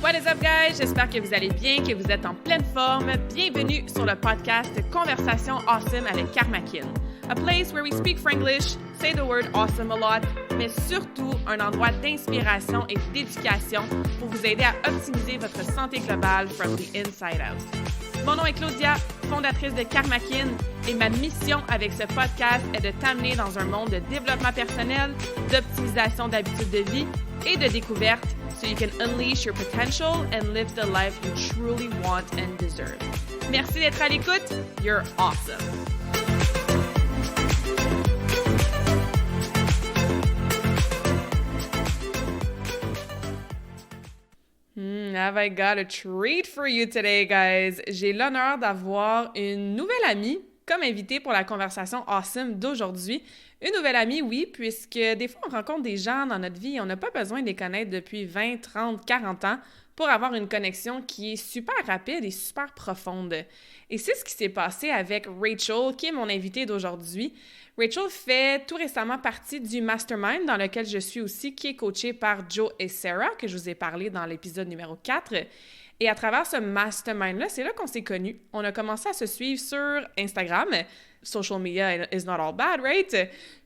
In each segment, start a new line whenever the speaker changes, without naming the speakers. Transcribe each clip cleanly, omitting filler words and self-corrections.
What is up, guys? J'espère que vous allez bien, que vous êtes en pleine forme. Bienvenue sur le podcast Conversation Awesome avec Karmakin. A place where we speak Franglish, say the word awesome a lot, mais surtout un endroit d'inspiration et d'éducation pour vous aider à optimiser votre santé globale from the inside out. Mon nom est Claudia, fondatrice de Karmakin, et ma mission avec ce podcast est de t'amener dans un monde de développement personnel, d'optimisation d'habitudes de vie et de découverte so you can unleash your potential and live the life you truly want and deserve. Merci d'être à l'écoute. You're awesome. Have I got a treat for you today, guys? J'ai l'honneur d'avoir une nouvelle amie comme invitée pour la conversation awesome d'aujourd'hui. Une nouvelle amie, oui, puisque des fois, on rencontre des gens dans notre vie et on n'a pas besoin de les connaître depuis 20, 30, 40 ans pour avoir une connexion qui est super rapide et super profonde. Et c'est ce qui s'est passé avec Rachel, qui est mon invitée d'aujourd'hui. Rachel fait tout récemment partie du mastermind dans lequel je suis aussi, qui est coaché par Joe et Sarah, que je vous ai parlé dans l'épisode numéro 4. Et à travers ce mastermind-là, c'est là qu'on s'est connus. On a commencé à se suivre sur Instagram. Social media is not all bad, right?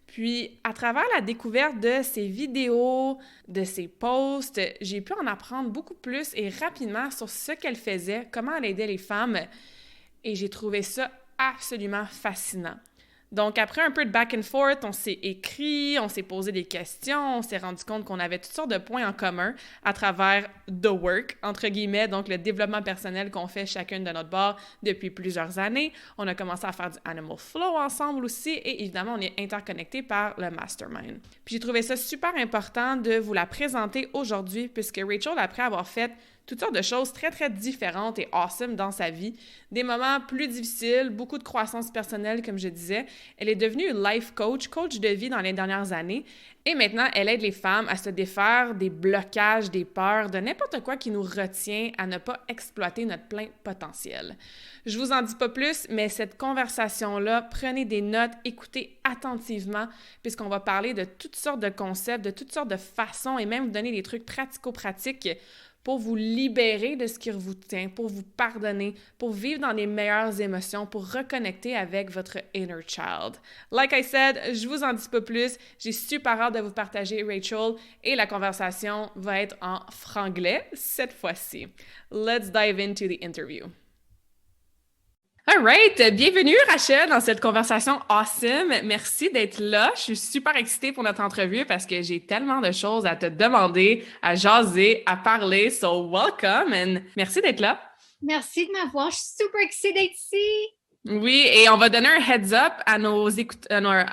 Puis, à travers la découverte de ses vidéos, de ses posts, j'ai pu en apprendre beaucoup plus et rapidement sur ce qu'elle faisait, comment elle aidait les femmes. Et j'ai trouvé ça absolument fascinant. Donc, après un peu de back and forth, on s'est écrit, on s'est posé des questions, on s'est rendu compte qu'on avait toutes sortes de points en commun à travers the work, entre guillemets, donc le développement personnel qu'on fait chacune de notre bord depuis plusieurs années. On a commencé à faire du Animal Flow ensemble aussi et évidemment, on est interconnectés par le Mastermind. Puis j'ai trouvé ça super important de vous la présenter aujourd'hui puisque Rachel, après avoir fait toutes sortes de choses très, très différentes et awesome dans sa vie. Des moments plus difficiles, beaucoup de croissance personnelle, comme je disais. Elle est devenue life coach, coach de vie dans les dernières années. Et maintenant, elle aide les femmes à se défaire des blocages, des peurs, de n'importe quoi qui nous retient à ne pas exploiter notre plein potentiel. Je vous en dis pas plus, mais cette conversation-là, prenez des notes, écoutez attentivement, puisqu'on va parler de toutes sortes de concepts, de toutes sortes de façons et même vous donner des trucs pratico-pratiques pour vous libérer de ce qui vous tient, pour vous pardonner, pour vivre dans les meilleures émotions, pour reconnecter avec votre inner child. Like I said, je vous en dis pas plus. J'ai super hâte de vous partager Rachel et la conversation va être en franglais cette fois-ci. Let's dive into the interview. All right, bienvenue Rachel dans cette conversation awesome. Merci d'être là. Je suis super excitée pour notre entrevue parce que j'ai tellement de choses à te demander, à jaser, à parler. So welcome and merci d'être là.
Merci de m'avoir. Je suis super excitée d'être ici.
Oui, et on va donner un heads up à nos écouteurs.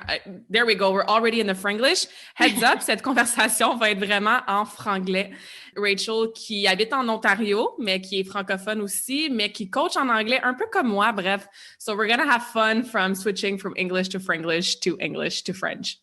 There we go, we're already in the Franglish. Heads up, cette conversation va être vraiment en franglais. Rachel, qui habite en Ontario, mais qui est francophone aussi, mais qui coach en anglais un peu comme moi, bref. So we're gonna have fun from switching from English to Franglish to English to French.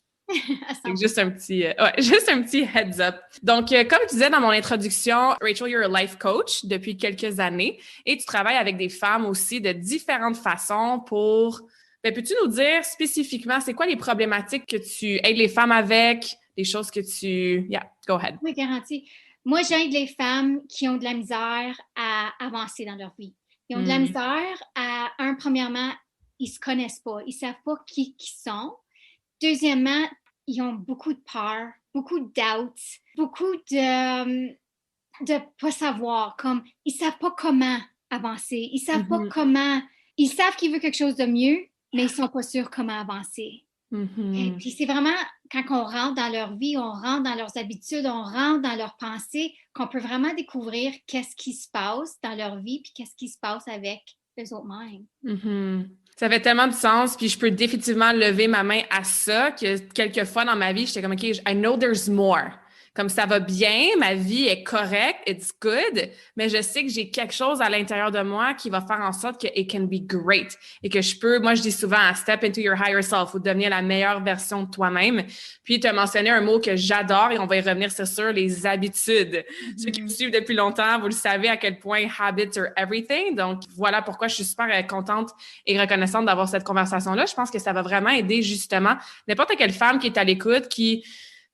C'est juste un petit heads up. Donc, comme je disais dans mon introduction, Rachel, you're a life coach depuis quelques années et tu travailles avec des femmes aussi de différentes façons pour... peux-tu nous dire spécifiquement, c'est quoi les problématiques que tu aides les femmes avec, les choses que tu... Yeah, go ahead.
Oui, garanti. Moi, j'aide les femmes qui ont de la misère à avancer dans leur vie. Ils ont de la misère à, premièrement, ils se connaissent pas. Ils savent pas qui ils sont. Deuxièmement, ils ont beaucoup de peur, beaucoup de doutes, beaucoup de pas savoir, comme ils savent pas comment avancer, ils savent pas comment, ils savent qu'ils veulent quelque chose de mieux, mais ils sont pas sûrs comment avancer. Et puis c'est vraiment quand on rentre dans leur vie, on rentre dans leurs habitudes, on rentre dans leurs pensées, qu'on peut vraiment découvrir qu'est-ce qui se passe dans leur vie puis qu'est-ce qui se passe avec eux autres-mêmes.
Ça fait tellement de sens, puis je peux définitivement lever ma main à ça, que quelques fois dans ma vie, j'étais comme, OK, I know there's more. Comme ça va bien, ma vie est correcte, it's good, mais je sais que j'ai quelque chose à l'intérieur de moi qui va faire en sorte que it can be great et que je peux, moi je dis souvent, step into your higher self ou devenir la meilleure version de toi-même. Puis tu as mentionné un mot que j'adore et on va y revenir, c'est sûr, les habitudes. Ceux qui me suivent depuis longtemps, vous le savez à quel point habits are everything. Donc voilà pourquoi je suis super contente et reconnaissante d'avoir cette conversation-là. Je pense que ça va vraiment aider justement n'importe quelle femme qui est à l'écoute, qui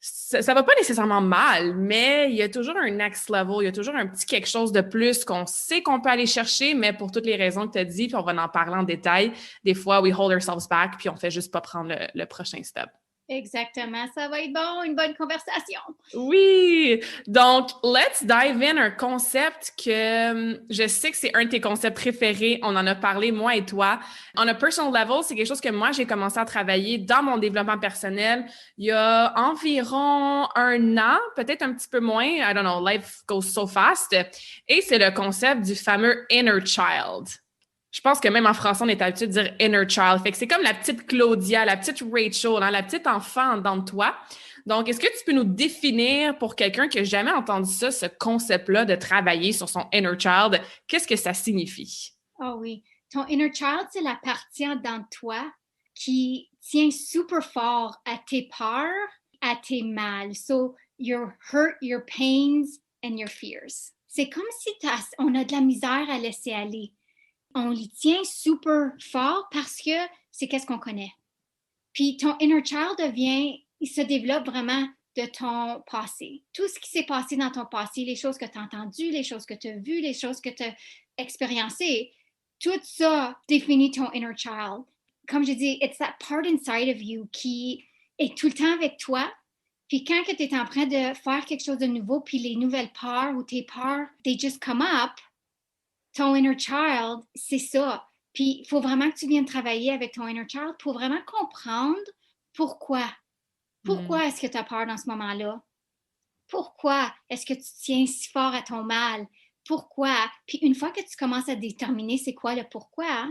ça va pas nécessairement mal, mais il y a toujours un next level, il y a toujours un petit quelque chose de plus qu'on sait qu'on peut aller chercher, mais pour toutes les raisons que tu as dit, puis on va en parler en détail, des fois, we hold ourselves back, puis on fait juste pas prendre le prochain step.
Exactement, ça va être bon, une bonne conversation.
Oui! Donc, let's dive in un concept que je sais que c'est un de tes concepts préférés. On en a parlé, moi et toi. On a personal level, c'est quelque chose que moi, j'ai commencé à travailler dans mon développement personnel il y a environ 1 an, peut-être un petit peu moins. I don't know, life goes so fast. Et c'est le concept du fameux inner child. Je pense que même en français, on est habitué de dire inner child. Fait que c'est comme la petite Claudia, la petite Rachel, hein, la petite enfant dans toi. Donc, est-ce que tu peux nous définir pour quelqu'un qui n'a jamais entendu ça, ce concept-là de travailler sur son inner child? Qu'est-ce que ça signifie?
Oh oui. Ton inner child, c'est la partie dans toi qui tient super fort à tes peurs, à tes mal. So, your hurt, your pains and your fears. C'est comme si on a de la misère à laisser aller. On les tient super fort parce que c'est qu'est-ce qu'on connaît. Puis ton inner child il se développe vraiment de ton passé. Tout ce qui s'est passé dans ton passé, les choses que tu as entendues, les choses que tu as vues, les choses que tu as expériencées, tout ça définit ton inner child. Comme je dis, it's that part inside of you qui est tout le temps avec toi. Puis quand tu es en train de faire quelque chose de nouveau, puis les nouvelles peurs ou tes peurs, they just come up, ton inner child, c'est ça. Puis il faut vraiment que tu viennes travailler avec ton inner child pour vraiment comprendre pourquoi. Pourquoi est-ce que tu as peur dans ce moment-là? Pourquoi est-ce que tu tiens si fort à ton mal? Pourquoi? Puis une fois que tu commences à déterminer c'est quoi le pourquoi,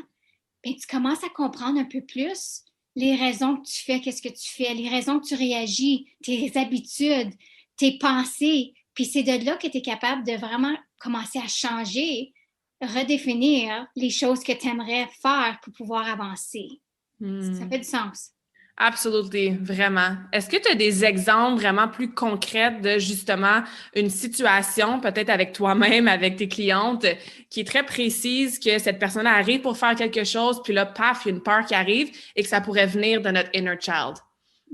bien, tu commences à comprendre un peu plus les raisons que tu fais, qu'est-ce que tu fais, les raisons que tu réagis, tes habitudes, tes pensées. Puis c'est de là que tu es capable de vraiment commencer à changer, redéfinir les choses que tu aimerais faire pour pouvoir avancer. Ça fait du sens.
Absolument, vraiment. Est-ce que tu as des exemples vraiment plus concrets de justement une situation, peut-être avec toi-même, avec tes clientes, qui est très précise, que cette personne arrive pour faire quelque chose, puis là, paf, il y a une peur qui arrive et que ça pourrait venir de notre inner child?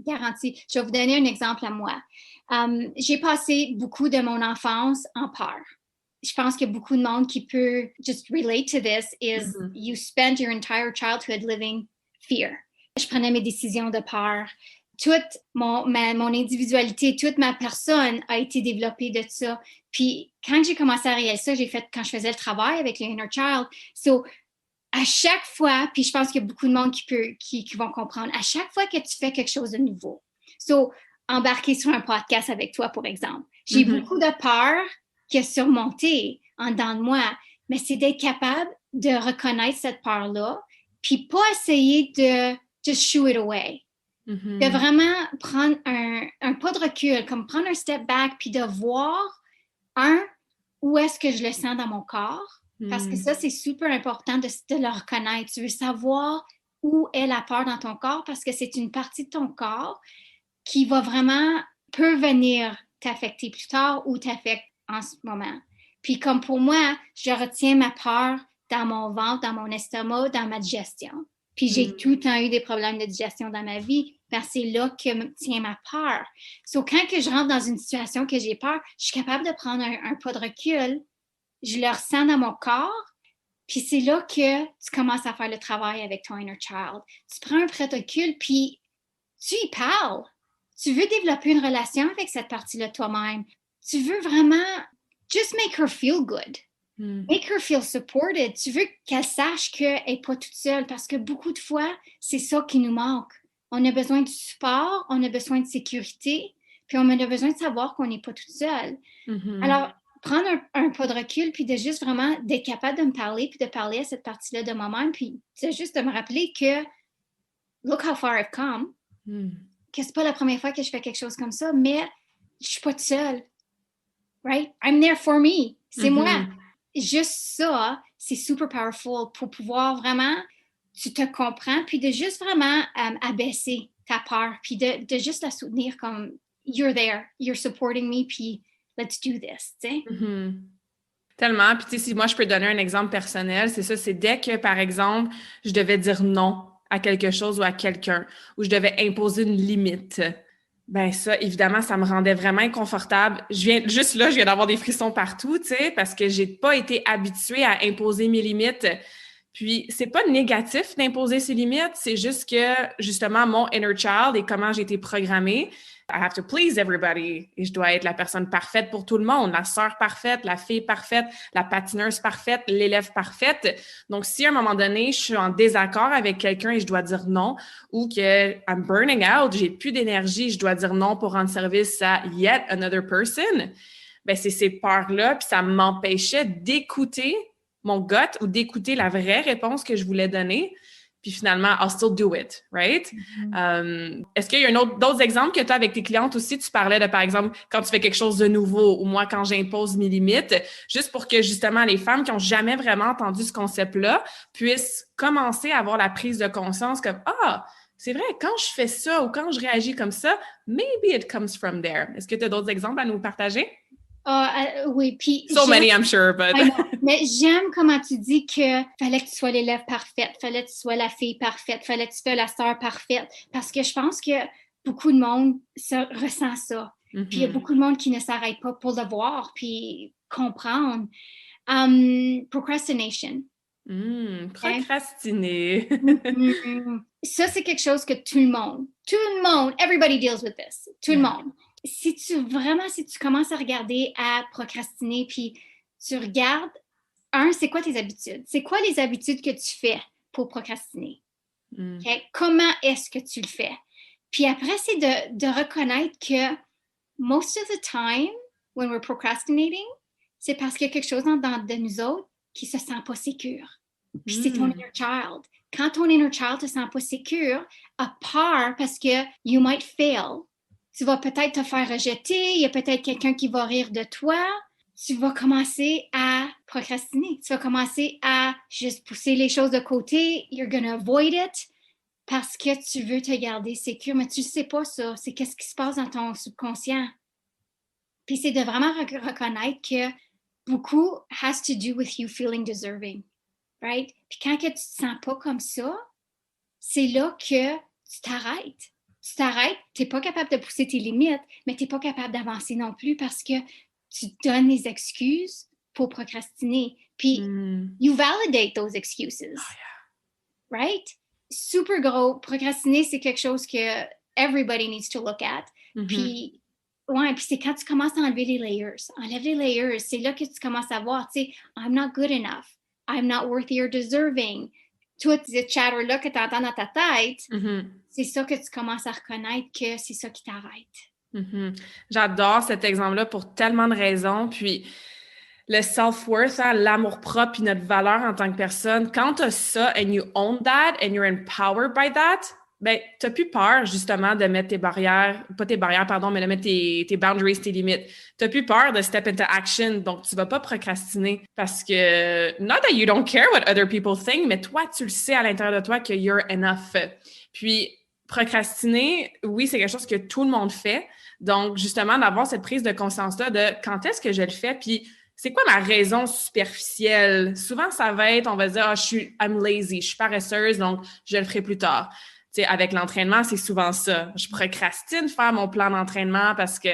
Garanti. Je vais vous donner un exemple à moi. J'ai passé beaucoup de mon enfance en peur. Je pense qu'il y a beaucoup de monde qui peut just relate to this is you spend your entire childhood living fear. Je prenais mes décisions de peur. Toute mon individualité, toute ma personne a été développée de ça. Puis quand j'ai commencé à réaliser ça, j'ai fait quand je faisais le travail avec le inner child. So, à chaque fois, puis je pense qu'il y a beaucoup de monde qui vont comprendre, à chaque fois que tu fais quelque chose de nouveau. So, embarquer sur un podcast avec toi, pour exemple. J'ai beaucoup de peur qui a surmonté en dedans de moi, mais c'est d'être capable de reconnaître cette peur-là, puis pas essayer de just shoo it away. De vraiment prendre un pas de recul, comme prendre un step back, puis de voir, où est-ce que je le sens dans mon corps, parce que ça, c'est super important de le reconnaître. Tu veux savoir où est la peur dans ton corps, parce que c'est une partie de ton corps qui peut venir t'affecter plus tard ou t'affecte en ce moment. Puis comme pour moi, je retiens ma peur dans mon ventre, dans mon estomac, dans ma digestion. Puis j'ai tout le temps eu des problèmes de digestion dans ma vie, parce que c'est là que me tient ma peur. So, quand que je rentre dans une situation que j'ai peur, je suis capable de prendre un pas de recul, je le ressens dans mon corps, puis c'est là que tu commences à faire le travail avec ton inner child. Tu prends un pas de recul, puis tu y parles. Tu veux développer une relation avec cette partie-là de toi-même. Tu veux vraiment just make her feel good. Make her feel supported. Tu veux qu'elle sache qu'elle n'est pas toute seule, parce que beaucoup de fois, c'est ça qui nous manque. On a besoin de support, on a besoin de sécurité, puis on a besoin de savoir qu'on n'est pas toute seule. Alors, prendre un pas de recul, puis de juste vraiment d'être capable de me parler, puis de parler à cette partie-là de moi-même, puis c'est juste de me rappeler que look how far I've come. Que c'est pas la première fois que je fais quelque chose comme ça, mais je suis pas toute seule. Right? I'm there for me. C'est moi. Juste ça, c'est super powerful pour pouvoir vraiment, tu te comprends, puis de juste vraiment abaisser ta peur, puis de juste la soutenir comme you're there, you're supporting me, puis let's do this, tu sais.
Tellement. Puis, tu sais, si moi, je peux donner un exemple personnel, c'est ça, c'est dès que, par exemple, je devais dire non à quelque chose ou à quelqu'un, ou je devais imposer une limite, Ben ça, évidemment, ça me rendait vraiment inconfortable. Je viens d'avoir des frissons partout, tu sais, parce que j'ai pas été habituée à imposer mes limites. Puis, c'est pas négatif d'imposer ses limites, c'est juste que, justement, mon inner child et comment j'ai été programmée, I have to please everybody. Et je dois être la personne parfaite pour tout le monde, la sœur parfaite, la fille parfaite, la patineuse parfaite, l'élève parfaite. Donc, si à un moment donné, je suis en désaccord avec quelqu'un et je dois dire non, ou que I'm burning out, j'ai plus d'énergie, je dois dire non pour rendre service à yet another person, ben c'est ces peurs-là, puis ça m'empêchait d'écouter mon gut ou d'écouter la vraie réponse que je voulais donner. Puis finalement, I'll still do it, right? Est-ce qu'il y a d'autres exemples que tu as avec tes clientes aussi? Tu parlais de, par exemple, quand tu fais quelque chose de nouveau ou moi, quand j'impose mes limites, juste pour que justement les femmes qui n'ont jamais vraiment entendu ce concept-là puissent commencer à avoir la prise de conscience comme « Ah, c'est vrai, quand je fais ça ou quand je réagis comme ça, maybe it comes from there. » Est-ce que tu as d'autres exemples à nous partager?
Oui, puis...
So many, I'm sure, but...
Mais j'aime comment tu dis que fallait que tu sois l'élève parfaite, fallait que tu sois la fille parfaite, fallait que tu sois la sœur parfaite, parce que je pense que beaucoup de monde ressent ça. Puis il y a beaucoup de monde qui ne s'arrête pas pour le voir, puis comprendre. Procrastination.
Procrastiner.
Ça, c'est quelque chose que tout le monde, everybody deals with this, tout le monde. Si tu commences à regarder à procrastiner, puis tu regardes, c'est quoi tes habitudes? C'est quoi les habitudes que tu fais pour procrastiner? Okay? Comment est-ce que tu le fais? Puis après, c'est de reconnaître que most of the time, when we're procrastinating, c'est parce qu'il y a quelque chose de nous autres qui se sent pas sécure. Puis c'est ton inner child. Quand ton inner child te sent pas sécure, à part parce que you might fail, tu vas peut-être te faire rejeter, il y a peut-être quelqu'un qui va rire de toi, tu vas commencer à procrastiner. Tu vas commencer à juste pousser les choses de côté. You're gonna avoid it parce que tu veux te garder sécure, mais tu ne sais pas ça. C'est qu'est-ce qui se passe dans ton subconscient. Puis c'est de vraiment reconnaître que beaucoup has to do with you feeling deserving, right? Puis quand que tu te sens pas comme ça, c'est là que tu t'arrêtes. Tu t'arrêtes, tu n'es pas capable de pousser tes limites, mais tu n'es pas capable d'avancer non plus parce que tu donnes des excuses pour procrastiner. Puis, you validate those excuses. Right? Super gros. Procrastiner, c'est quelque chose que everybody needs to look at. Puis, puis c'est quand tu commences à enlever les layers. Enlève les layers. C'est là que tu commences à voir, tu sais, I'm not good enough. I'm not worthy or deserving. Tout ce chatter-là que tu entends dans ta tête, c'est ça que tu commences à reconnaître que c'est ça qui t'arrête.
J'adore cet exemple-là pour tellement de raisons. Puis le self-worth, l'amour-propre puis notre valeur en tant que personne, quand tu as ça and you own that and you're empowered by that, ben t'as plus peur justement de mettre tes barrières, pas tes barrières, pardon, mais de mettre tes boundaries, tes limites. T'as plus peur de step into action, donc tu vas pas procrastiner parce que, not that you don't care what other people think, mais toi, tu le sais à l'intérieur de toi que you're enough. Puis, procrastiner, oui, c'est quelque chose que tout le monde fait. Donc, justement, d'avoir cette prise de conscience-là de quand est-ce que je le fais, puis c'est quoi ma raison superficielle? Souvent, ça va être, on va dire, I'm lazy, je suis paresseuse, donc je le ferai plus tard. Tu sais, avec l'entraînement, c'est souvent ça. Je procrastine faire mon plan d'entraînement parce que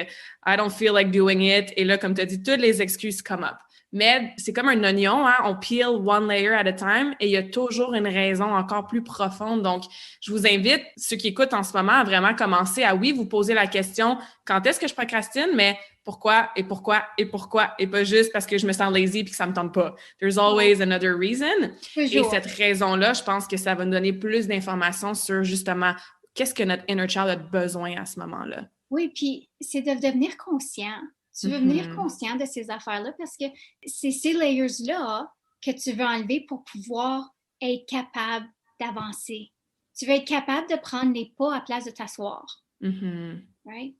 I don't feel like doing it. Et là, comme tu as dit, toutes les excuses come up. Mais c'est comme un oignon, hein? On peel one layer at a time et il y a toujours une raison encore plus profonde. Donc, je vous invite, ceux qui écoutent en ce moment, à vraiment commencer à, oui, vous poser la question, quand est-ce que je procrastine, mais pourquoi et pourquoi et pourquoi et pas juste parce que je me sens lazy puis que ça me tente pas. There's always another reason. Toujours. Et cette raison-là, je pense que ça va nous donner plus d'informations sur justement qu'est-ce que notre inner child a besoin à ce moment-là.
Oui, puis c'est de devenir conscient. Tu veux devenir conscient de ces affaires-là parce que c'est ces layers-là que tu veux enlever pour pouvoir être capable d'avancer. Tu veux être capable de prendre les pas à place de t'asseoir. Right?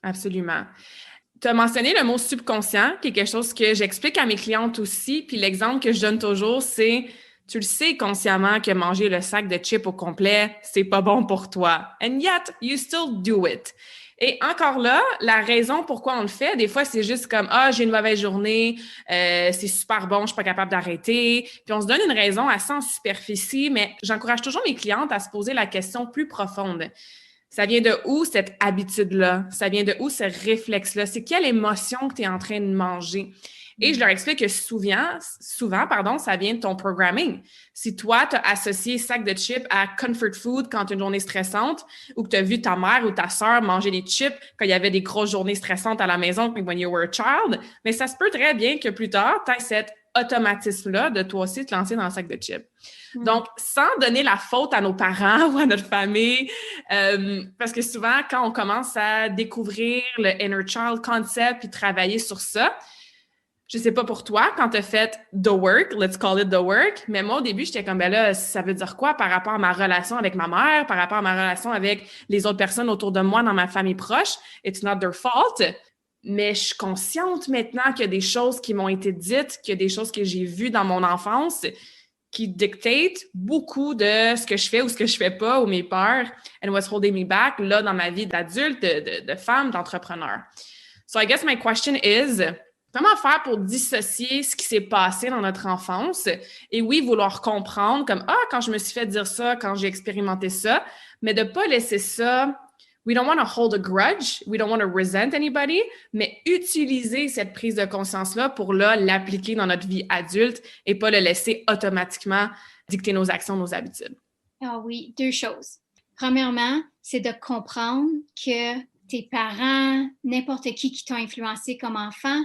Absolument. Tu as mentionné le mot subconscient, qui est quelque chose que j'explique à mes clientes aussi. Puis l'exemple que je donne toujours, c'est tu le sais consciemment que manger le sac de chips au complet, c'est pas bon pour toi. And yet, you still do it. Et encore là, la raison pourquoi on le fait, des fois, c'est juste comme « Ah, j'ai une mauvaise journée, c'est super bon, je suis pas capable d'arrêter. » Puis on se donne une raison assez en superficie, mais j'encourage toujours mes clientes à se poser la question plus profonde. Ça vient de où cette habitude-là? Ça vient de où ce réflexe-là? C'est quelle émotion que tu es en train de manger? Et je leur explique que souvent, ça vient de ton programming. Si toi, tu as associé sac de chips à comfort food quand tu as une journée stressante ou que tu as vu ta mère ou ta sœur manger des chips quand il y avait des grosses journées stressantes à la maison when you were a child, mais ça se peut très bien que plus tard, tu aies cet automatisme-là de toi aussi te lancer dans le sac de chips. Donc, sans donner la faute à nos parents ou à notre famille, parce que souvent, quand on commence à découvrir le inner child concept puis travailler sur ça, je sais pas pour toi, quand tu as fait the work, let's call it the work, mais moi, au début, j'étais comme, ben là, ça veut dire quoi par rapport à ma relation avec ma mère, par rapport à ma relation avec les autres personnes autour de moi dans ma famille proche? It's not their fault. Mais je suis consciente maintenant qu'il y a des choses qui m'ont été dites, qu'il y a des choses que j'ai vues dans mon enfance qui dictate beaucoup de ce que je fais ou ce que je fais pas, ou mes peurs, and what's holding me back, là, dans ma vie d'adulte, de femme, d'entrepreneur. So I guess my question is, comment faire pour dissocier ce qui s'est passé dans notre enfance et oui, vouloir comprendre comme, quand je me suis fait dire ça, quand j'ai expérimenté ça, mais de pas laisser ça. We don't want to hold a grudge, we don't want to resent anybody, mais utiliser cette prise de conscience-là pour là, l'appliquer dans notre vie adulte et pas le laisser automatiquement dicter nos actions, nos habitudes.
Ah oui, deux choses. Premièrement, c'est de comprendre que tes parents, n'importe qui t'a influencé comme enfant,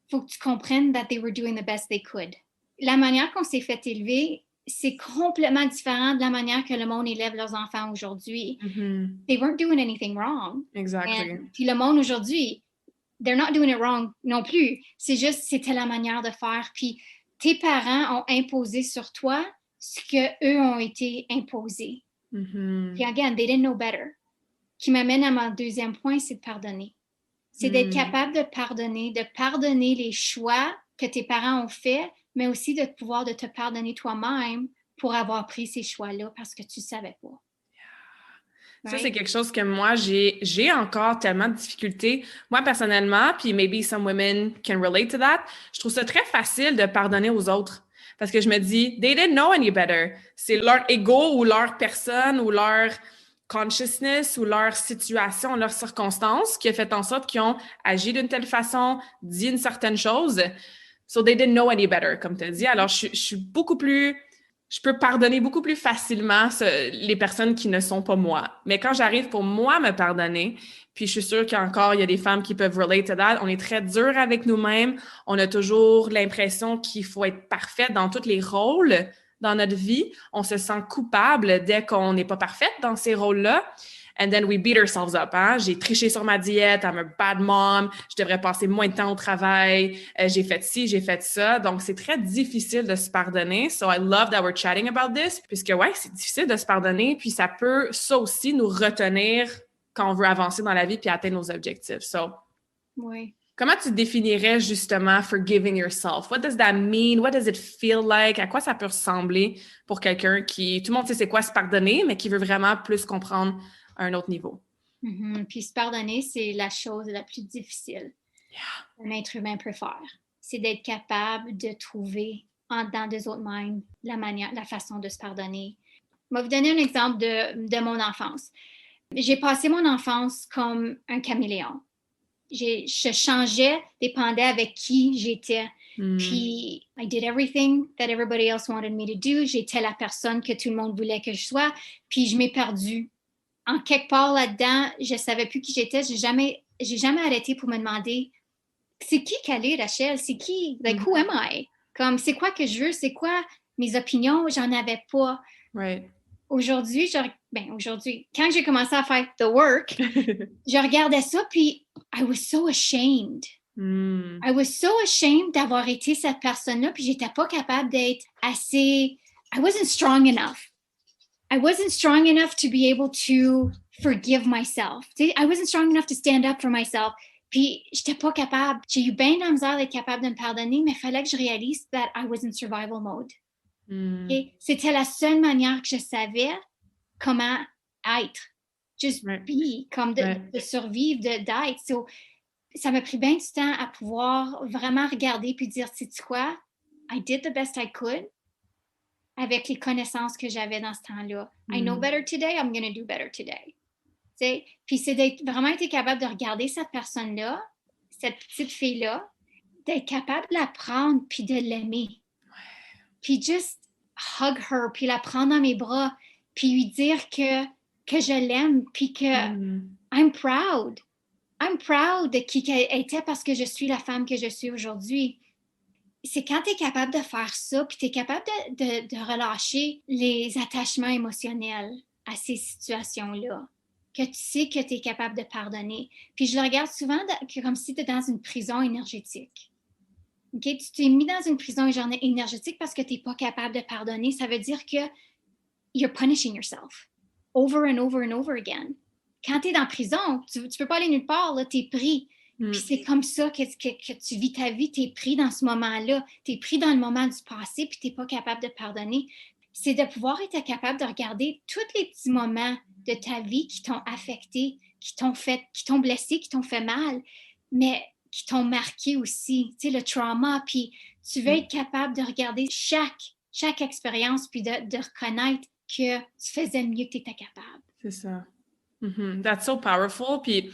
faut que tu comprennes that they were doing the best they could. La manière qu'on s'est fait élever, c'est complètement différent de la manière que le monde élève leurs enfants aujourd'hui.
Mm-hmm.
They weren't doing anything wrong.
Exactly.
Puis le monde aujourd'hui, they're not doing it wrong non plus. C'est juste, c'était la manière de faire. Puis tes parents ont imposé sur toi ce qu'eux ont été imposés.
Mm-hmm.
Puis again, they didn't know better. Qui m'amène à mon deuxième point, c'est de pardonner. C'est d'être capable de pardonner les choix que tes parents ont faits, mais aussi de pouvoir de te pardonner toi-même pour avoir pris ces choix-là parce que tu ne savais pas.
Yeah. Ça, c'est quelque chose que moi, j'ai encore tellement de difficultés. Moi, personnellement, puis maybe some women can relate to that, je trouve ça très facile de pardonner aux autres. Parce que je me dis, they didn't know any better. C'est leur ego ou leur personne ou leur consciousness ou leur situation, leurs circonstances qui a fait en sorte qu'ils ont agi d'une telle façon, dit une certaine chose. So they didn't know any better, comme tu as dit. Alors, je peux pardonner beaucoup plus facilement les personnes qui ne sont pas moi. Mais quand j'arrive pour moi me pardonner, puis je suis sûre qu'encore, il y a des femmes qui peuvent relate to that, on est très dur avec nous-mêmes. On a toujours l'impression qu'il faut être parfaite dans tous les rôles dans notre vie. On se sent coupable dès qu'on n'est pas parfaite dans ces rôles-là. And then we beat ourselves up. Hein? J'ai triché sur ma diète, I'm a bad mom, je devrais passer moins de temps au travail, j'ai fait ci, j'ai fait ça. Donc, c'est très difficile de se pardonner. So, I love that we're chatting about this, puisque, ouais, c'est difficile de se pardonner, puis ça peut, ça aussi, nous retenir quand on veut avancer dans la vie puis atteindre nos objectifs. So,
oui.
Comment tu définirais justement forgiving yourself? What does that mean? What does it feel like? À quoi ça peut ressembler pour quelqu'un qui, tout le monde sait c'est quoi se pardonner, mais qui veut vraiment plus comprendre à un autre niveau?
Mm-hmm. Puis se pardonner, c'est la chose la plus difficile qu'un être humain peut faire. C'est d'être capable de trouver en dedans des autres mêmes la façon de se pardonner. Je vais vous donner un exemple de mon enfance. J'ai passé mon enfance comme un caméléon. Je changeais, dépendait avec qui j'étais. Puis, I did everything that everybody else wanted me to do. J'étais la personne que tout le monde voulait que je sois. Puis, je m'ai perdue. En quelque part là-dedans, je ne savais plus qui j'étais. J'ai jamais arrêté pour me demander, c'est qui qu'elle est, Rachel? C'est qui? Like, who am I? Comme, c'est quoi que je veux? C'est quoi mes opinions? J'en avais pas.
Right.
Aujourd'hui, quand j'ai commencé à faire the work, je regardais ça, puis I was so ashamed. I was so ashamed d'avoir été cette personne-là, puis j'étais pas capable d'être assez... I wasn't strong enough. I wasn't strong enough to be able to forgive myself. I wasn't strong enough to stand up for myself. Puis j'étais pas capable. J'ai eu bien de la misère d'être capable de me pardonner, mais il fallait que je réalise that I was in survival mode. Okay? C'était la seule manière que je savais comment être. Just be, comme de survivre, d'être. So, ça m'a pris bien du temps à pouvoir vraiment regarder puis dire, sais-tu quoi? I did the best I could avec les connaissances que j'avais dans ce temps-là. I know better today, I'm going to do better today. sais. Puis c'est d'être vraiment été capable de regarder cette personne-là, cette petite fille-là, d'être capable de la prendre puis de l'aimer. Puis juste hug her, puis la prendre dans mes bras, puis lui dire que je l'aime, puis que I'm proud. I'm proud de qui qu'elle était parce que je suis la femme que je suis aujourd'hui. C'est quand tu es capable de faire ça, puis tu es capable de relâcher les attachements émotionnels à ces situations-là, que tu sais que tu es capable de pardonner. Puis je le regarde souvent comme si tu es dans une prison énergétique. Okay? Tu t'es mis dans une prison énergétique parce que tu n'es pas capable de pardonner. Ça veut dire que you're punishing yourself over and over and over again. Quand tu es dans prison, tu ne peux pas aller nulle part, tu es pris. Puis c'est comme ça que tu vis ta vie, tu es pris dans ce moment-là, tu es pris dans le moment du passé, puis tu n'es pas capable de pardonner. C'est de pouvoir être capable de regarder tous les petits moments de ta vie qui t'ont affecté, qui t'ont blessé, qui t'ont fait mal, mais qui t'ont marqué aussi, tu sais, le trauma, puis tu veux être capable de regarder chaque expérience, puis de reconnaître que tu faisais le mieux que tu étais capable.
C'est ça. That's so powerful. Puis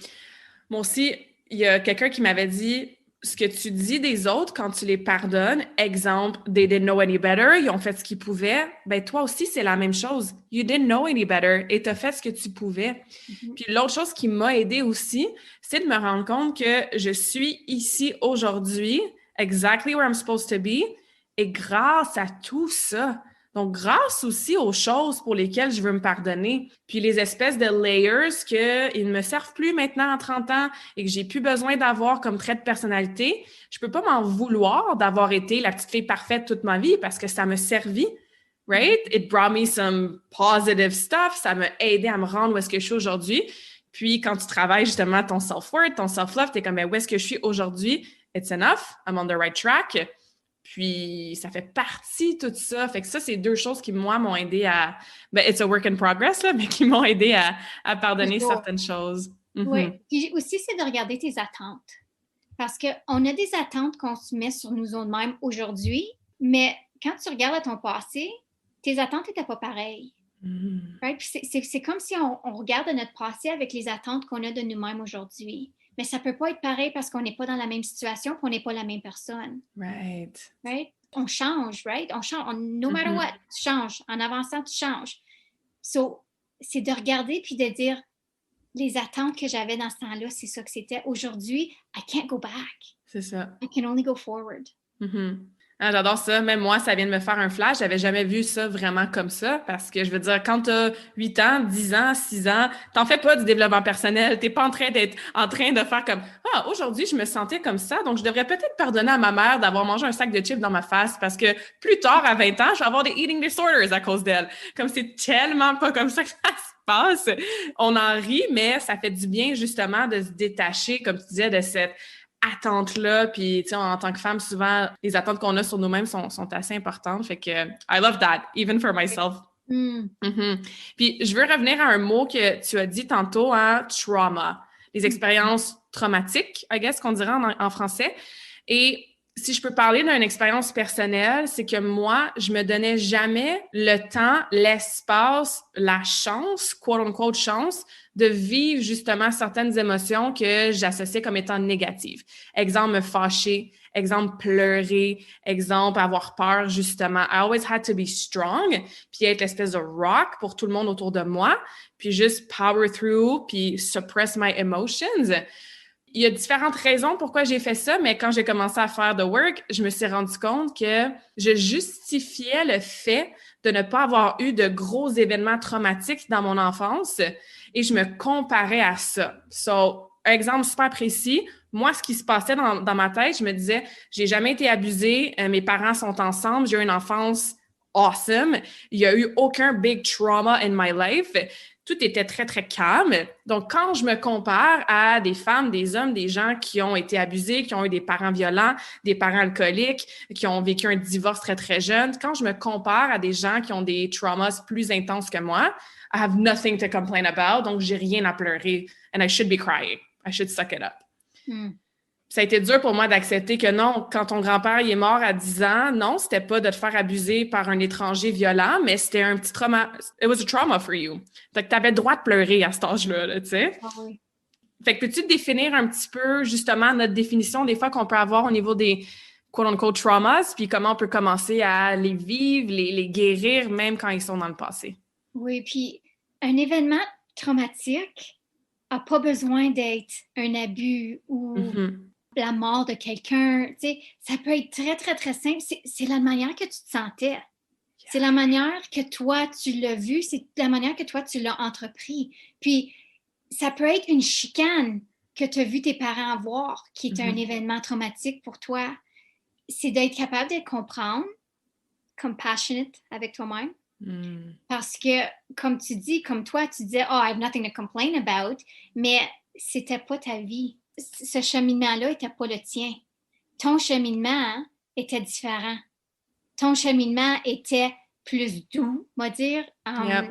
moi aussi, il y a quelqu'un qui m'avait dit, ce que tu dis des autres quand tu les pardonnes, exemple, they didn't know any better, ils ont fait ce qu'ils pouvaient, ben toi aussi, c'est la même chose. You didn't know any better et t'as fait ce que tu pouvais. Puis l'autre chose qui m'a aidée aussi, c'est de me rendre compte que je suis ici aujourd'hui, exactly where I'm supposed to be, et grâce à tout ça. Donc, grâce aussi aux choses pour lesquelles je veux me pardonner, puis les espèces de layers qu'ils ne me servent plus maintenant à 30 ans et que j'ai plus besoin d'avoir comme trait de personnalité, je peux pas m'en vouloir d'avoir été la petite fille parfaite toute ma vie parce que ça m'a servi, right? It brought me some positive stuff, ça m'a aidé à me rendre où est-ce que je suis aujourd'hui. Puis, quand tu travailles justement ton self-worth, ton self-love, t'es comme, ben, où est-ce que je suis aujourd'hui? It's enough, I'm on the right track. Puis, ça fait partie de tout ça. Fait que ça, c'est deux choses qui, moi, m'ont aidé à... Ben, it's a work in progress, là, mais qui m'ont aidé à pardonner certaines choses.
Oui. Puis aussi, c'est de regarder tes attentes. Parce qu'on a des attentes qu'on se met sur nous-mêmes aujourd'hui, mais quand tu regardes à ton passé, tes attentes n'étaient pas pareilles. Right? Puis c'est comme si on regarde notre passé avec les attentes qu'on a de nous-mêmes aujourd'hui. Mais ça ne peut pas être pareil parce qu'on n'est pas dans la même situation et qu'on n'est pas la même personne.
Right.
On change, right? On change. No matter what, tu changes. En avançant, tu changes. So, c'est de regarder puis de dire les attentes que j'avais dans ce temps-là, c'est ça que c'était. Aujourd'hui, I can't go back.
C'est ça.
I can only go forward.
Ah, j'adore ça. Même moi, ça vient de me faire un flash. J'avais jamais vu ça vraiment comme ça parce que, je veux dire, quand t'as 8 ans, 10 ans, 6 ans, t'en fais pas du développement personnel. T'es pas en train de faire comme « Ah, aujourd'hui, je me sentais comme ça, donc je devrais peut-être pardonner à ma mère d'avoir mangé un sac de chips dans ma face parce que plus tard, à 20 ans, je vais avoir des eating disorders à cause d'elle. » Comme c'est tellement pas comme ça que ça se passe. On en rit, mais ça fait du bien, justement, de se détacher, comme tu disais, de cette attentes-là, puis tu sais, en tant que femme, souvent, les attentes qu'on a sur nous-mêmes sont assez importantes, fait que I love that, even for myself. Puis je veux revenir à un mot que tu as dit tantôt, hein, trauma, les expériences traumatiques, I guess qu'on dirait en français, et si je peux parler d'une expérience personnelle, c'est que moi, je me donnais jamais le temps, l'espace, la chance, quote-unquote chance, de vivre justement certaines émotions que j'associais comme étant négatives. Exemple, me fâcher, exemple, pleurer, exemple, avoir peur, justement. I always had to be strong, puis être l'espèce de rock pour tout le monde autour de moi, puis juste power through, puis suppress my emotions. Il y a différentes raisons pourquoi j'ai fait ça, mais quand j'ai commencé à faire the work, je me suis rendu compte que je justifiais le fait de ne pas avoir eu de gros événements traumatiques dans mon enfance et je me comparais à ça. So, un exemple super précis, moi, ce qui se passait dans ma tête, je me disais, j'ai jamais été abusée, mes parents sont ensemble, j'ai eu une enfance awesome, il n'y a eu aucun big trauma in my life. Tout était très, très calme. Donc, quand je me compare à des femmes, des hommes, des gens qui ont été abusés, qui ont eu des parents violents, des parents alcooliques, qui ont vécu un divorce très, très jeune, quand je me compare à des gens qui ont des traumas plus intenses que moi, I have nothing to complain about, donc j'ai rien à pleurer. And I should be crying. I should suck it up. Ça a été dur pour moi d'accepter que non, quand ton grand-père il est mort à 10 ans, non, c'était pas de te faire abuser par un étranger violent, mais c'était un petit trauma. It was a trauma for you. Fait que t'avais le droit de pleurer à cet âge-là, là, tu sais.
Ah oui.
Fait que peux-tu définir un petit peu, justement, notre définition des fois qu'on peut avoir au niveau des quote-unquote traumas, puis comment on peut commencer à les vivre, les guérir, même quand ils sont dans le passé?
Oui, puis un événement traumatique n'a pas besoin d'être un abus ou la mort de quelqu'un. Tu sais, ça peut être très, très, très simple. C'est la manière que tu te sentais. Yeah. C'est la manière que toi, tu l'as vu. C'est la manière que toi, tu l'as entrepris. Puis, ça peut être une chicane que tu as vu tes parents avoir, qui est un événement traumatique pour toi. C'est d'être capable de comprendre, compassionate avec toi-même. Parce que, comme tu dis, comme toi, tu disais, oh, I have nothing to complain about, mais c'était pas ta vie. Ce cheminement-là n'était pas le tien. Ton cheminement était différent. Ton cheminement était plus doux, on va dire,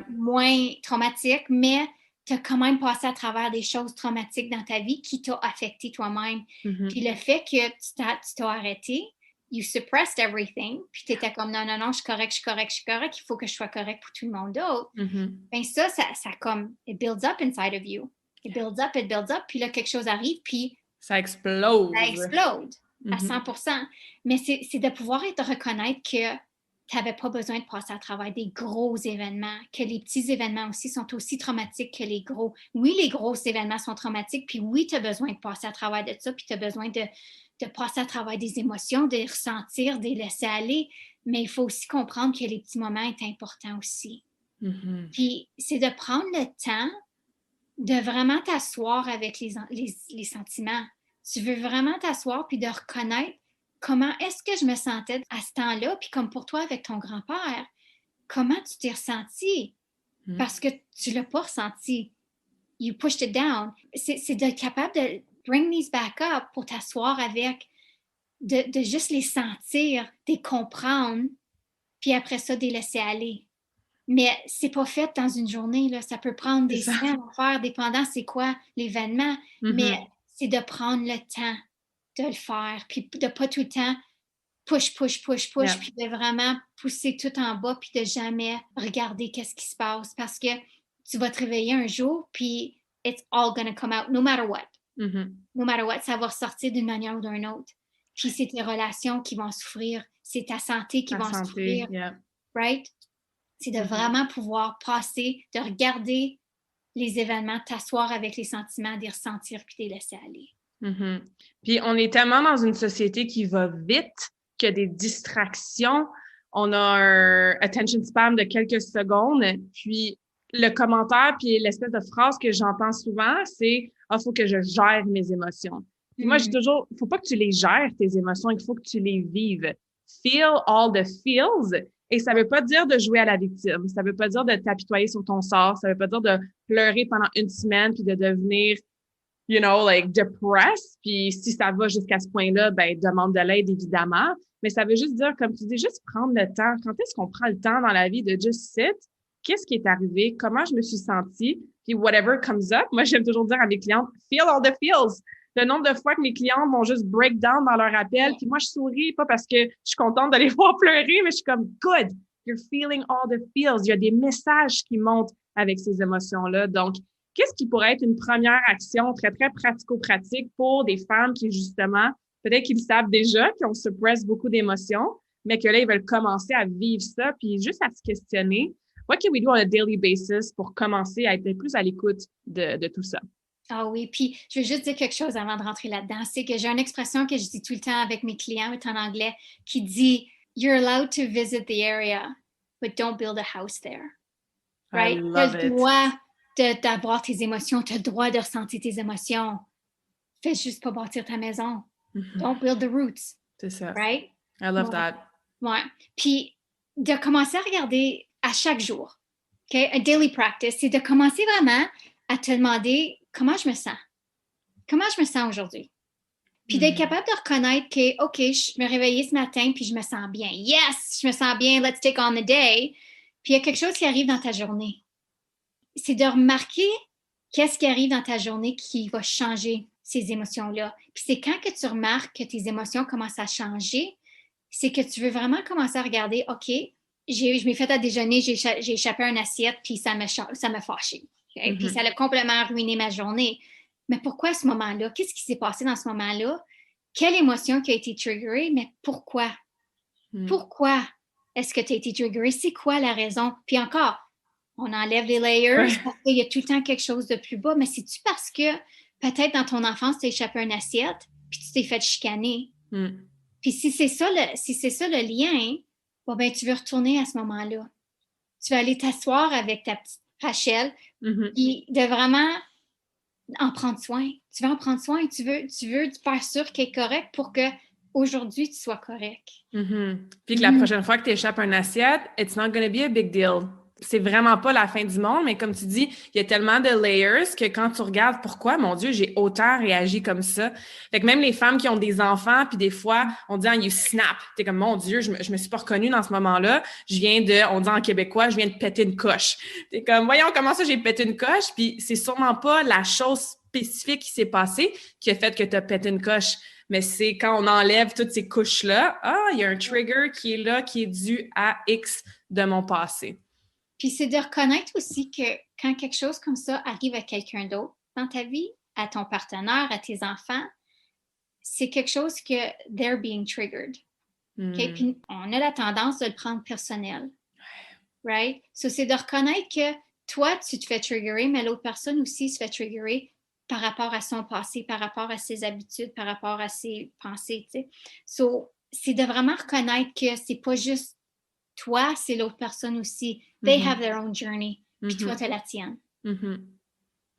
moins traumatique, mais tu as quand même passé à travers des choses traumatiques dans ta vie qui t'ont affecté toi-même. Puis le fait que tu t'as arrêté, you suppressed everything, puis tu étais comme non, je suis correct, il faut que je sois correct pour tout le monde d'autre. Ben ça comme, it builds up inside of you. It builds up, puis là, quelque chose arrive, puis
ça explose.
Ça explode à 100%. Mais c'est de pouvoir reconnaître que tu n'avais pas besoin de passer à travers des gros événements, que les petits événements aussi sont aussi traumatiques que les gros. Oui, les gros événements sont traumatiques, puis oui, tu as besoin de passer à travers de ça, puis tu as besoin de passer à travers des émotions, de les ressentir, de les laisser aller, mais il faut aussi comprendre que les petits moments sont importants aussi. Puis c'est de prendre le temps de vraiment t'asseoir avec les sentiments. Tu veux vraiment t'asseoir puis de reconnaître comment est-ce que je me sentais à ce temps-là, puis comme pour toi avec ton grand-père, comment tu t'es ressenti? Parce que tu ne l'as pas ressenti. You pushed it down. C'est d'être capable de bring these back up pour t'asseoir avec, de juste les sentir, de les comprendre, puis après ça, de les laisser aller. Mais c'est pas fait dans une journée, là. Ça peut prendre des semaines à faire, dépendant c'est quoi l'événement. Mais c'est de prendre le temps de le faire, puis de pas tout le temps push, puis de vraiment pousser tout en bas, puis de jamais regarder qu'est-ce qui se passe. Parce que tu vas te réveiller un jour, puis it's all gonna come out, no matter what. No matter what, ça va ressortir d'une manière ou d'une autre. Puis c'est tes relations qui vont souffrir, c'est ta santé qui va souffrir, right? C'est de vraiment pouvoir passer, de regarder les événements, t'asseoir avec les sentiments, de les ressentir puis de les laisser aller.
Puis on est tellement dans une société qui va vite qu'il y a des distractions. On a un attention span de quelques secondes. Puis le commentaire puis l'espèce de phrase que j'entends souvent, c'est « Ah, il faut que je gère mes émotions ». Puis moi, je dis toujours, il ne faut pas que tu les gères, tes émotions, il faut que tu les vives. Feel all the feels. Et ça veut pas dire de jouer à la victime. Ça veut pas dire de t'apitoyer sur ton sort. Ça veut pas dire de pleurer pendant une semaine puis de devenir, you know, like, depressed. Puis si ça va jusqu'à ce point-là, ben, demande de l'aide, évidemment. Mais ça veut juste dire, comme tu dis, juste prendre le temps. Quand est-ce qu'on prend le temps dans la vie de just sit? Qu'est-ce qui est arrivé? Comment je me suis sentie? Puis whatever comes up. Moi, j'aime toujours dire à mes clientes, feel all the feels. Le nombre de fois que mes clientes vont juste break down dans leur appel, puis moi, je souris, pas parce que je suis contente de les voir pleurer, mais je suis comme, good, you're feeling all the feels. Il y a des messages qui montent avec ces émotions-là. Donc, qu'est-ce qui pourrait être une première action très, très pratico-pratique pour des femmes qui, justement, peut-être qu'ils savent déjà, qui ont suppress beaucoup d'émotions, mais que là, ils veulent commencer à vivre ça, puis juste à se questionner, what can we do on a daily basis pour commencer à être plus à l'écoute de tout ça?
Ah oui, puis je veux juste dire quelque chose avant de rentrer là-dedans. C'est que j'ai une expression que je dis tout le temps avec mes clients, en anglais, qui dit « You're allowed to visit the area, but don't build a house there. » Right? Tu as le droit d'avoir tes émotions, tu as le droit de ressentir tes émotions. Fais juste pas bâtir ta maison. Don't build the roots.
C'est ça.
Right?
I love that.
Ouais. Puis de commencer à regarder à chaque jour, OK? A daily practice, c'est de commencer vraiment à te demander comment je me sens. Comment je me sens aujourd'hui? Puis d'être capable de reconnaître que, OK, je me réveillais ce matin puis je me sens bien. Yes, je me sens bien, let's take on the day. Puis il y a quelque chose qui arrive dans ta journée. C'est de remarquer qu'est-ce qui arrive dans ta journée qui va changer ces émotions-là. Puis c'est quand que tu remarques que tes émotions commencent à changer, c'est que tu veux vraiment commencer à regarder, OK, je m'ai fait à déjeuner, j'ai échappé à une assiette, puis ça m'a fâché. Okay? Puis ça a complètement ruiné ma journée. Mais pourquoi à ce moment-là? Qu'est-ce qui s'est passé dans ce moment-là? Quelle émotion qui a été triggerée? Mais pourquoi? Pourquoi est-ce que tu as été triggerée? C'est quoi la raison? Puis encore, on enlève les layers parce qu'il y a tout le temps quelque chose de plus bas. Mais c'est-tu parce que peut-être dans ton enfance, tu as échappé à une assiette puis tu t'es fait chicaner? Puis si c'est ça le lien, bon, ben, tu veux retourner à ce moment-là. Tu vas aller t'asseoir avec ta petite Rachel puis de vraiment en prendre soin. Tu veux en prendre soin. Tu veux faire sûr qu'elle est correcte pour que aujourd'hui tu sois correct.
Puis que la prochaine fois que tu échappes à une assiette, it's not gonna be a big deal. C'est vraiment pas la fin du monde, mais comme tu dis, il y a tellement de layers que quand tu regardes pourquoi, mon Dieu, j'ai autant réagi comme ça. Fait que même les femmes qui ont des enfants, puis des fois, on dit « you snap ». T'es comme « mon Dieu, je me suis pas reconnue dans ce moment-là. On dit en québécois, je viens de péter une coche ». T'es comme « voyons comment ça, j'ai pété une coche ». Puis c'est sûrement pas la chose spécifique qui s'est passée qui a fait que tu as pété une coche. Mais c'est quand on enlève toutes ces couches-là, il y a un trigger qui est là, qui est dû à X de mon passé.
Puis c'est de reconnaître aussi que quand quelque chose comme ça arrive à quelqu'un d'autre dans ta vie, à ton partenaire, à tes enfants, c'est quelque chose que they're being triggered. Okay? Puis on a la tendance de le prendre personnel. Right? So c'est de reconnaître que toi, tu te fais triggerer, mais l'autre personne aussi se fait triggerer par rapport à son passé, par rapport à ses habitudes, par rapport à ses pensées. Tu sais. So, c'est de vraiment reconnaître que c'est pas juste toi, c'est l'autre personne aussi. They have their own journey. Puis toi, t'as la tienne.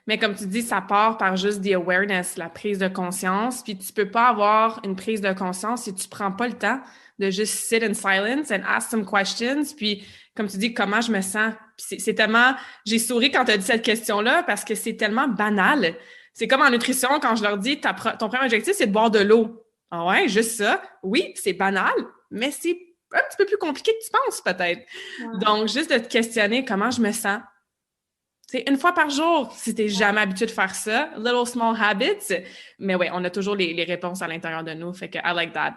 Mais comme tu dis, ça part par juste the awareness, la prise de conscience. Puis tu peux pas avoir une prise de conscience si tu prends pas le temps de juste sit in silence and ask some questions. Puis comme tu dis, comment je me sens? Puis c'est tellement... J'ai souri quand tu as dit cette question-là parce que c'est tellement banal. C'est comme en nutrition, quand je leur dis, ton premier objectif, c'est de boire de l'eau. Ah ouais, juste ça. Oui, c'est banal, mais c'est un petit peu plus compliqué que tu penses, peut-être. Ouais. Donc, juste de te questionner comment je me sens. C'est une fois par jour, si tu n'es jamais habitué de faire ça. Little small habits. Mais oui, on a toujours les réponses à l'intérieur de nous. Fait que I like that.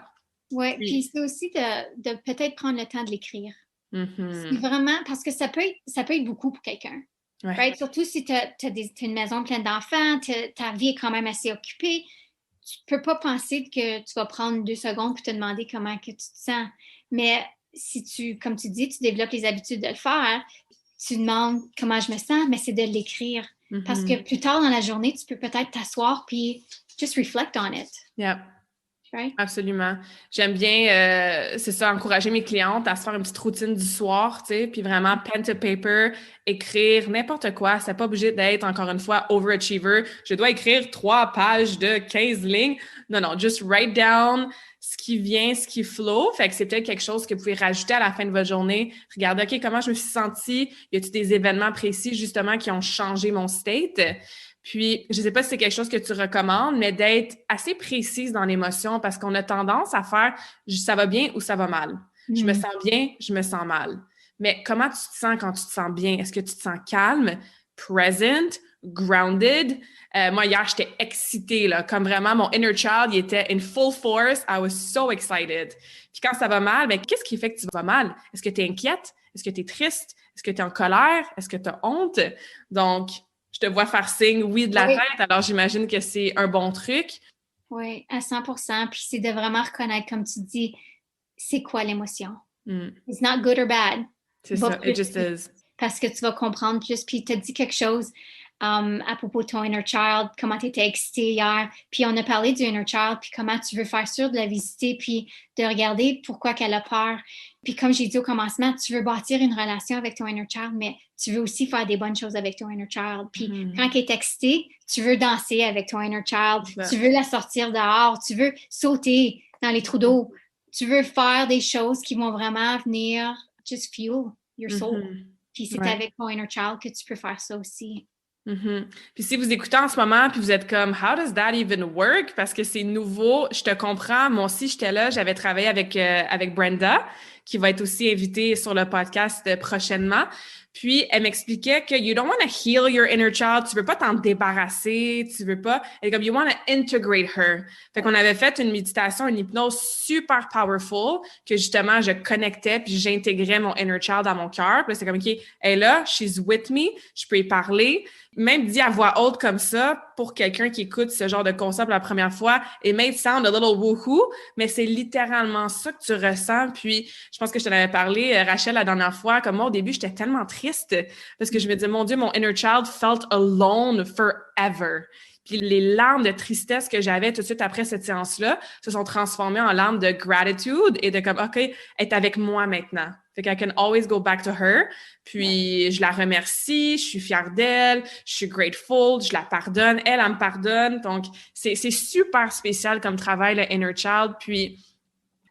Oui, puis c'est aussi de peut-être prendre le temps de l'écrire. C'est vraiment, parce que ça peut être beaucoup pour quelqu'un. Ouais. Right? Surtout si tu as une maison pleine d'enfants, ta vie est quand même assez occupée. Tu peux pas penser que tu vas prendre 2 secondes pour te demander comment que tu te sens. Mais si comme tu dis, tu développes les habitudes de le faire, tu demandes comment je me sens, mais c'est de l'écrire. Parce que plus tard dans la journée, tu peux peut-être t'asseoir puis just reflect on it.
Yep. Right? Absolument. J'aime bien, c'est ça, encourager mes clientes à se faire une petite routine du soir, tu sais, puis vraiment pen to paper, écrire n'importe quoi. C'est pas obligé d'être, encore une fois, overachiever. Je dois écrire 3 pages de 15 lignes. Non, just write down ce qui vient, ce qui flow. Fait que c'est peut-être quelque chose que vous pouvez rajouter à la fin de votre journée. Regardez, OK, comment je me suis sentie? Y a-t-il des événements précis, justement, qui ont changé mon state? Puis, je ne sais pas si c'est quelque chose que tu recommandes, mais d'être assez précise dans l'émotion parce qu'on a tendance à faire « ça va bien » ou « ça va mal ». Je me sens bien, je me sens mal. Mais comment tu te sens quand tu te sens bien? Est-ce que tu te sens calme, present, grounded? Moi, hier, j'étais excitée, là, comme vraiment mon inner child, il était in full force. I was so excited. Puis quand ça va mal, bien, qu'est-ce qui fait que tu vas mal? Est-ce que tu es inquiète? Est-ce que tu es triste? Est-ce que tu es en colère? Est-ce que tu as honte? Donc, je te vois faire signe oui de la tête, alors j'imagine que c'est un bon truc.
Oui, à 100%. Puis c'est de vraiment reconnaître, comme tu dis, c'est quoi l'émotion. It's not good or bad.
C'est ça, it just is.
Parce que tu vas comprendre plus. Puis tu as dit quelque chose à propos de ton inner child, comment tu étais excitée hier. Puis on a parlé du inner child, puis comment tu veux faire sûr de la visiter, puis de regarder pourquoi qu'elle a peur. Puis comme j'ai dit au commencement, tu veux bâtir une relation avec ton inner child, mais tu veux aussi faire des bonnes choses avec ton inner child. Puis quand elle est excitée, tu veux danser avec ton inner child, tu veux la sortir dehors, tu veux sauter dans les trous d'eau, tu veux faire des choses qui vont vraiment venir just fuel your soul. Puis c'est avec ton inner child que tu peux faire ça aussi.
Puis si vous écoutez en ce moment puis vous êtes comme « How does that even work? » Parce que c'est nouveau, je te comprends. Moi aussi, j'étais là, j'avais travaillé avec Brenda, qui va être aussi invitée sur le podcast prochainement. Puis, elle m'expliquait que you don't want to heal your inner child. Tu veux pas t'en débarrasser. Tu veux pas... Elle est comme, you want to integrate her. Fait qu'on avait fait une méditation, une hypnose super powerful que justement, je connectais puis j'intégrais mon inner child dans mon cœur. Puis là, c'est comme, OK, elle est là, she's with me, je peux y parler. Même dit à voix haute comme ça, pour quelqu'un qui écoute ce genre de concept pour la première fois, it may sound a little woohoo, mais c'est littéralement ça que tu ressens. Puis, je pense que je t'en avais parlé, Rachel, la dernière fois, comme moi, au début, j'étais tellement triste parce que je me disais, mon Dieu, mon inner child felt alone forever. Puis les larmes de tristesse que j'avais tout de suite après cette séance-là se sont transformées en larmes de gratitude et de comme, OK, elle est avec moi maintenant. Fait que I can always go back to her. Puis je la remercie, je suis fière d'elle, je suis grateful, je la pardonne, elle me pardonne. Donc, c'est super spécial comme travail, le inner child. Puis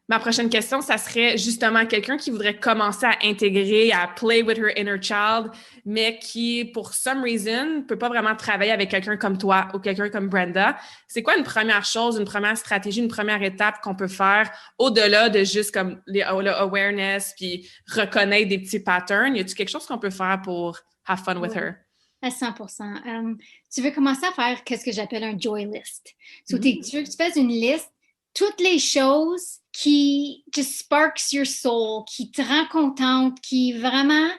ma prochaine question, ça serait justement quelqu'un qui voudrait commencer à intégrer, à play with her inner child, mais qui, pour some reason, peut pas vraiment travailler avec quelqu'un comme toi ou quelqu'un comme Brenda. C'est quoi une première chose, une première stratégie, une première étape qu'on peut faire au-delà de juste comme le awareness puis reconnaître des petits patterns? Y a-t-il quelque chose qu'on peut faire pour have fun with her?
À 100%. Tu veux commencer à faire ce que j'appelle un joy list. So, tu veux que tu fasses une liste, toutes les choses qui just sparks your soul, qui te rend contente, qui vraiment,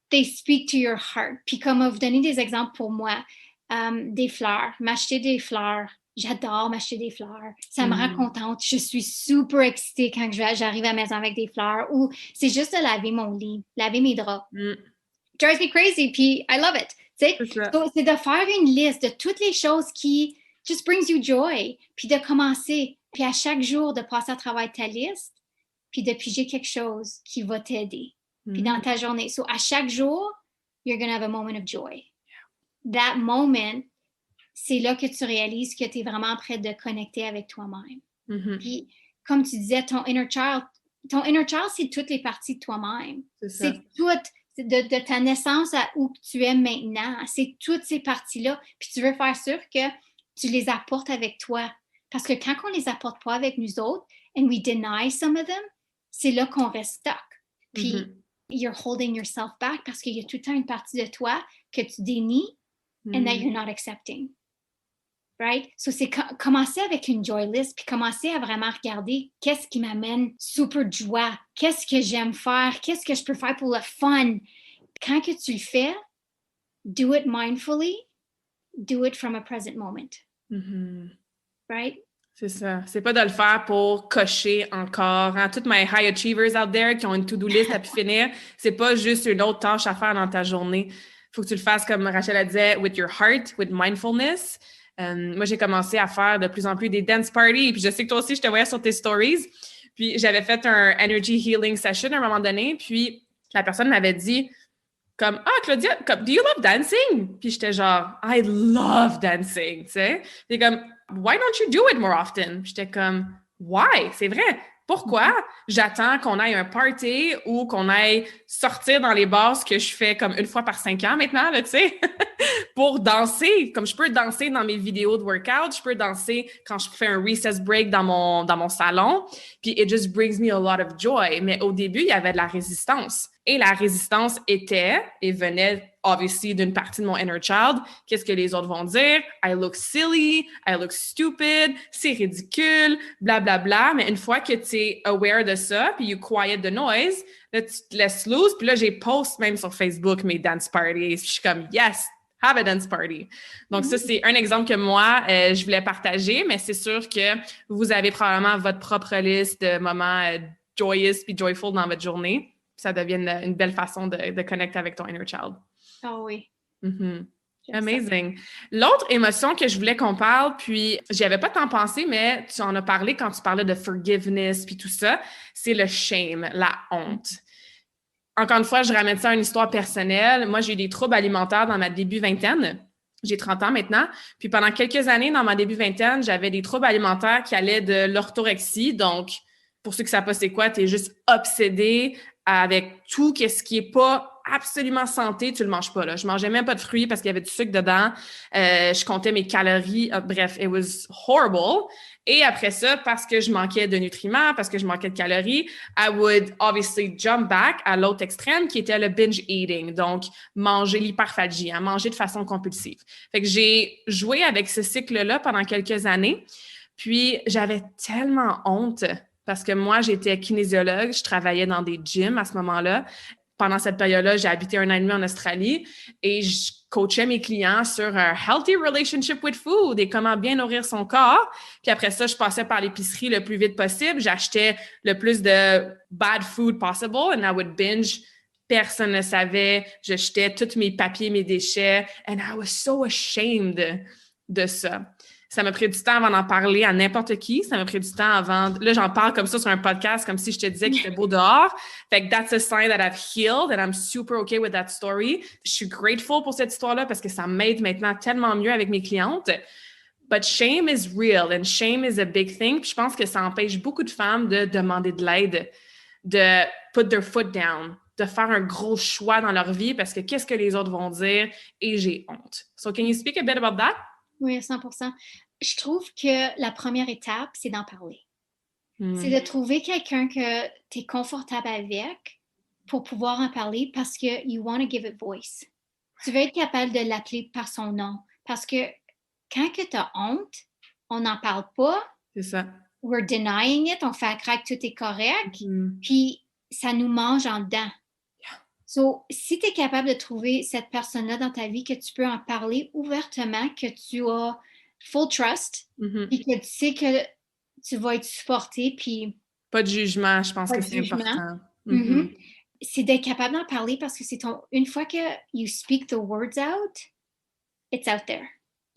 they speak to your heart. Puis comme vous donner des exemples pour moi, des fleurs, m'acheter des fleurs. J'adore m'acheter des fleurs. Ça me rend contente. Je suis super excitée quand j'arrive à la maison avec des fleurs. Ou c'est juste de laver mon lit, laver mes draps. Drives me crazy, puis I love it. C'est de faire une liste de toutes les choses qui just brings you joy, puis de commencer, puis à chaque jour de passer à travers ta liste, puis de piger quelque chose qui va t'aider, puis dans ta journée. So à chaque jour, you're going to have a moment of joy. That moment, c'est là que tu réalises que tu es vraiment prêt de connecter avec toi-même. Puis comme tu disais, ton inner child, c'est toutes les parties de toi-même. C'est tout. De ta naissance à où tu es maintenant, c'est toutes ces parties-là. Puis tu veux faire sûr que tu les apportes avec toi. Parce que quand on les apporte pas avec nous autres, and we deny some of them, c'est là qu'on reste stuck. Puis you're holding yourself back parce qu'il y a tout le temps une partie de toi que tu dénies and that you're not accepting. Right? So c'est commencer avec une joy list, puis commencer à vraiment regarder qu'est-ce qui m'amène super joie, qu'est-ce que j'aime faire, qu'est-ce que je peux faire pour le fun. Quand que tu le fais, do it mindfully, do it from a present moment. Right?
C'est ça. C'est pas de le faire pour cocher encore. Hein? Toutes mes high achievers out there qui ont une to-do list à pu finir, c'est pas juste une autre tâche à faire dans ta journée. Faut que tu le fasses, comme Rachel a dit, with your heart, with mindfulness. Moi, j'ai commencé à faire de plus en plus des dance parties. Puis je sais que toi aussi, je te voyais sur tes stories. Puis j'avais fait un energy healing session à un moment donné. Puis la personne m'avait dit comme « Ah, Claudia, do you love dancing? » Puis j'étais genre « I love dancing. » Tu sais? Puis comme « Why don't you do it more often? » Puis j'étais comme « Why? C'est vrai. Pourquoi j'attends qu'on aille un party ou qu'on aille sortir dans les bars, ce que je fais comme une fois par 5 ans maintenant, là, tu sais, pour danser. Comme je peux danser dans mes vidéos de workout, je peux danser quand je fais un recess break dans mon salon, puis it just brings me a lot of joy. Mais au début, il y avait de la résistance. Et la résistance était et venait, obviously, d'une partie de mon inner child. Qu'est-ce que les autres vont dire? I look silly, I look stupid, c'est ridicule, blablabla. Bla, bla. Mais une fois que tu es aware de ça, puis you quiet the noise, là, tu te laisses loose. Puis là, j'ai post même sur Facebook mes dance parties. Je suis comme, yes, have a dance party. Donc, ça, c'est un exemple que moi, je voulais partager, mais c'est sûr que vous avez probablement votre propre liste de moments joyous puis joyful dans votre journée. Ça devient une belle façon de connecter avec ton inner child.
Oh oui.
Amazing. L'autre émotion que je voulais qu'on parle, puis j'y avais pas tant pensé, mais tu en as parlé quand tu parlais de forgiveness puis tout ça, c'est le shame, la honte. Encore une fois, je ramène ça à une histoire personnelle. Moi, j'ai eu des troubles alimentaires dans ma début vingtaine. J'ai 30 ans maintenant. Puis pendant quelques années, dans ma début vingtaine, j'avais des troubles alimentaires qui allaient de l'orthorexie. Donc, pour ceux qui ne savent pas c'est quoi, tu es juste obsédé avec tout ce qui n'est pas absolument santé, tu le manges pas, là. Je mangeais même pas de fruits parce qu'il y avait du sucre dedans. Je comptais mes calories. Bref, it was horrible. Et après ça, parce que je manquais de nutriments, parce que je manquais de calories, I would obviously jump back à l'autre extrême qui était le binge eating. Donc, manger l'hyperphagie, hein, manger de façon compulsive. Fait que j'ai joué avec ce cycle-là pendant quelques années. Puis, j'avais tellement honte parce que moi, j'étais kinésiologue, je travaillais dans des gyms à ce moment-là. Pendant cette période-là, j'ai habité 1 an et demi en Australie et je coachais mes clients sur un healthy relationship with food et comment bien nourrir son corps. Puis après ça, je passais par l'épicerie le plus vite possible. J'achetais le plus de bad food possible and I would binge. Personne ne savait. Je jetais tous mes papiers, mes déchets. And I was so ashamed de ça. Ça m'a pris du temps avant d'en parler à n'importe qui. Ça m'a pris du temps avant... Là, j'en parle comme ça sur un podcast, comme si je te disais qu'il fait beau dehors. Fait que that's a sign that I've healed and I'm super okay with that story. Je suis grateful pour cette histoire-là parce que ça m'aide maintenant tellement mieux avec mes clientes. But shame is real and shame is a big thing. Puis je pense que ça empêche beaucoup de femmes de demander de l'aide, de put their foot down, de faire un gros choix dans leur vie parce que qu'est-ce que les autres vont dire et j'ai honte. So can you speak a bit about that?
Oui, 100%. Je trouve que la première étape, c'est d'en parler. C'est de trouver quelqu'un que tu es confortable avec pour pouvoir en parler parce que you want to give it voice. Tu veux être capable de l'appeler par son nom. Parce que quand tu as honte, on n'en parle pas.
C'est ça.
We're denying it. On fait à croire que tout est correct. Puis ça nous mange en dedans. So, si tu es capable de trouver cette personne-là dans ta vie, que tu peux en parler ouvertement, que tu as full trust, puis que tu sais que tu vas être supporté, puis...
Pas de jugement, je pense que c'est important.
C'est d'être capable d'en parler parce que c'est une fois que you speak the words out, it's out there.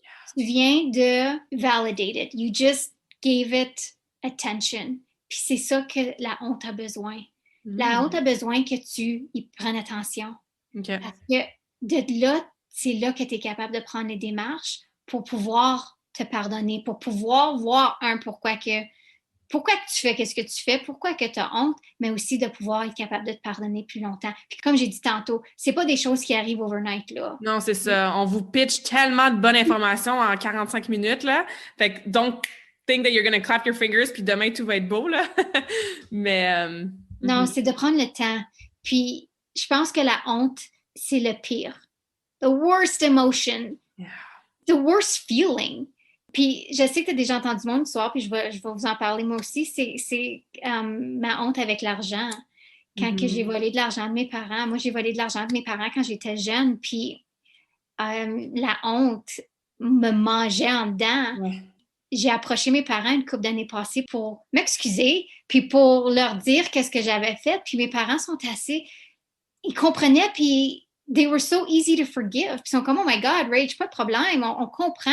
Yeah. Tu viens de validate it. You just gave it attention. Puis c'est ça que la honte a besoin. La honte a besoin que tu y prennes attention.
Okay.
Parce que de là, c'est là que tu es capable de prendre les démarches pour pouvoir te pardonner, pour pouvoir voir pourquoi que tu fais ce que tu fais, pourquoi que tu as honte, mais aussi de pouvoir être capable de te pardonner plus longtemps. Puis comme j'ai dit tantôt, c'est pas des choses qui arrivent overnight, là.
Non, c'est ça. On vous pitch tellement de bonnes informations en 45 minutes, là. Fait que don't think that you're gonna clap your fingers puis demain tout va être beau, là. Mais...
Non, c'est de prendre le temps. Puis, je pense que la honte, c'est le pire. The worst emotion.
Yeah.
The worst feeling. Puis, je sais que tu as déjà entendu mon histoire, puis je vais vous en parler moi aussi. C'est ma honte avec l'argent. Quand que j'ai volé de l'argent de mes parents. Moi, j'ai volé de l'argent de mes parents quand j'étais jeune. Puis, la honte me mangeait en dedans.
Ouais.
J'ai approché mes parents une couple d'années passées pour m'excuser, puis pour leur dire qu'est-ce que j'avais fait. Puis mes parents sont assez... Ils comprenaient, puis they were so easy to forgive. Puis ils sont comme, oh my God, Rach, pas de problème, on comprend.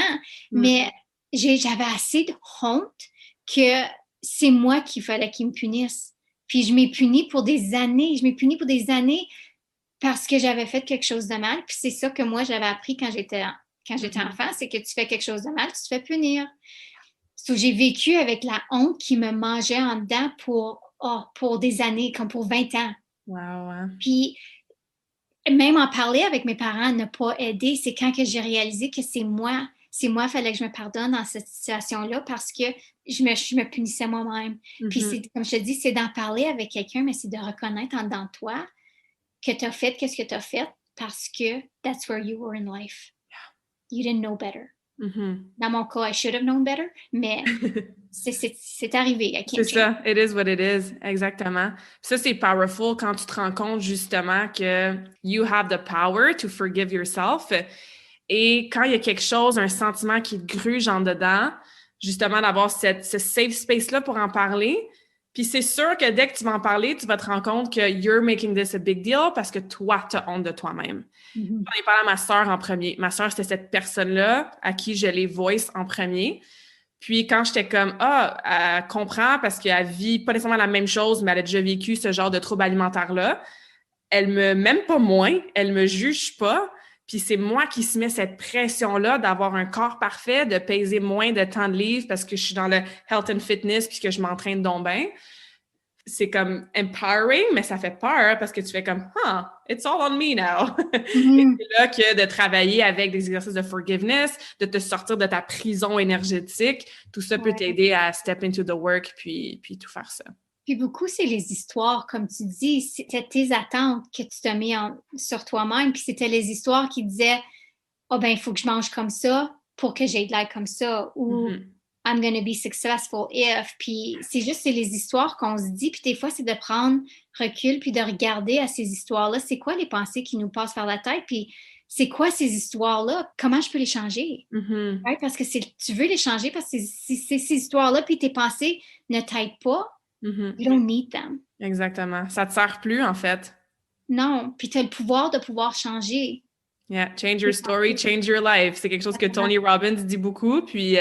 Mais j'avais assez de honte que c'est moi qu'il fallait qu'ils me punissent. Puis je m'ai punie pour des années. Je m'ai punie pour des années parce que j'avais fait quelque chose de mal. Puis c'est ça que moi, j'avais appris quand j'étais enfant, c'est que tu fais quelque chose de mal, tu te fais punir. So, j'ai vécu avec la honte qui me mangeait en dedans pour des années, comme pour 20 ans.
Wow.
Puis, même en parler avec mes parents n'a pas aidé. C'est quand que j'ai réalisé que c'est moi, il fallait que je me pardonne dans cette situation-là parce que je me punissais moi-même. Puis, comme je te dis, c'est d'en parler avec quelqu'un, mais c'est de reconnaître en dedans de toi que tu as fait qu'est-ce que tu as fait parce que that's where you were in life. You didn't know better. Dans mon cas, I should have known better, mais c'est arrivé.
C'est ça, it is what it is, exactement. Ça, c'est powerful quand tu te rends compte justement que you have the power to forgive yourself. Et quand il y a quelque chose, un sentiment qui te gruge en dedans, justement d'avoir ce safe space-là pour en parler. Puis c'est sûr que dès que tu vas en parler, tu vas te rendre compte que you're making this a big deal parce que toi, tu as honte de toi-même. J'en ai parlé à ma sœur en premier. Ma sœur, c'était cette personne-là à qui je l'ai voice en premier. Puis quand j'étais comme, elle comprend parce qu'elle vit pas nécessairement la même chose, mais elle a déjà vécu ce genre de trouble alimentaire-là, elle me m'aime pas moins, elle me juge pas. Puis c'est moi qui se mets cette pression-là d'avoir un corps parfait, de peser moins de tant de livres parce que je suis dans le health and fitness puis que je m'entraîne donc bien. c'est comme empowering, mais ça fait peur parce que tu fais comme it's all on me now. Et
Mhm.
c'est là que de travailler avec des exercices de forgiveness, de te sortir de ta prison énergétique, tout ça peut
Ouais.
t'aider à step into the work puis tout faire ça.
Puis beaucoup, c'est les histoires, comme tu dis, c'était tes attentes que tu t'as mis sur toi-même, puis c'était les histoires qui disaient oh ben, il faut que je mange comme ça pour que j'aie de l'air comme ça, ou
Mm-hmm.
I'm gonna be successful if. Puis c'est les histoires qu'on se dit, puis des fois, c'est de prendre recul, puis de regarder à ces histoires-là, c'est quoi les pensées qui nous passent par la tête, puis c'est quoi ces histoires-là, comment je peux les changer?
Mm-hmm.
Ouais, parce que tu veux les changer, parce que c'est ces histoires-là, puis tes pensées ne t'aident pas,
Mm-hmm.
you don't need them.
Exactement. Ça te sert plus, en fait.
Non, puis tu as le pouvoir de pouvoir changer.
Yeah, change your story, change your life. C'est quelque chose que Tony Robbins dit beaucoup, puis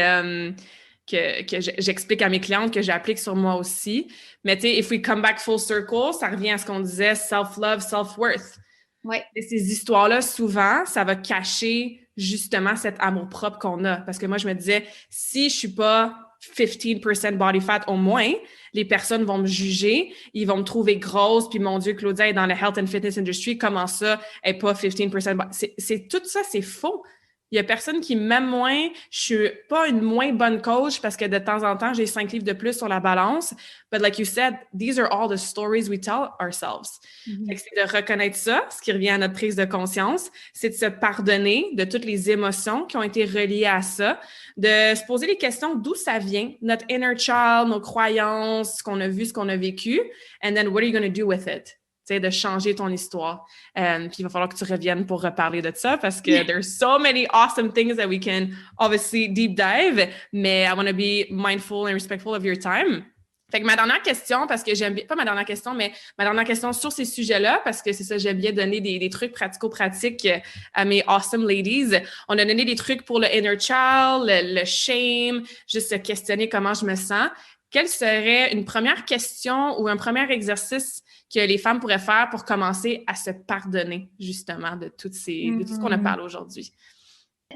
que j'explique à mes clientes, que j'applique sur moi aussi. Mais tu sais, if we come back full circle, ça revient à ce qu'on disait, self-love, self-worth.
Ouais.
Et ces histoires-là, souvent, ça va cacher justement cet amour-propre qu'on a. Parce que moi, je me disais, si je suis pas 15% body fat au moins, les personnes vont me juger, ils vont me trouver grosse, puis mon Dieu, Claudia est dans le health and fitness industry, comment ça, elle est pas 15% c'est tout ça, c'est faux. Il y a personne qui m'aime moins, je suis pas une moins bonne coach parce que de temps en temps, j'ai 5 livres de plus sur la balance. But like you said, these are all the stories we tell ourselves.
Mm-hmm.
C'est de reconnaître ça, ce qui revient à notre prise de conscience, c'est de se pardonner de toutes les émotions qui ont été reliées à ça, de se poser les questions d'où ça vient, notre inner child, nos croyances, ce qu'on a vu, ce qu'on a vécu, and then what are you going to do with it? Tu sais, de changer ton histoire. Puis il va falloir que tu reviennes pour reparler de ça parce que there's so many awesome things that we can obviously deep dive, mais I want to be mindful and respectful of your time. Fait que ma dernière question, parce que j'aime bien, pas ma dernière question, mais ma dernière question sur ces sujets-là, parce que c'est ça, j'aime bien donner des trucs pratico-pratiques à mes awesome ladies. On a donné des trucs pour le inner child, le shame, juste se questionner comment je me sens. Quelle serait une première question ou un premier exercice que les femmes pourraient faire pour commencer à se pardonner, justement, de tout ce qu'on a parlé aujourd'hui?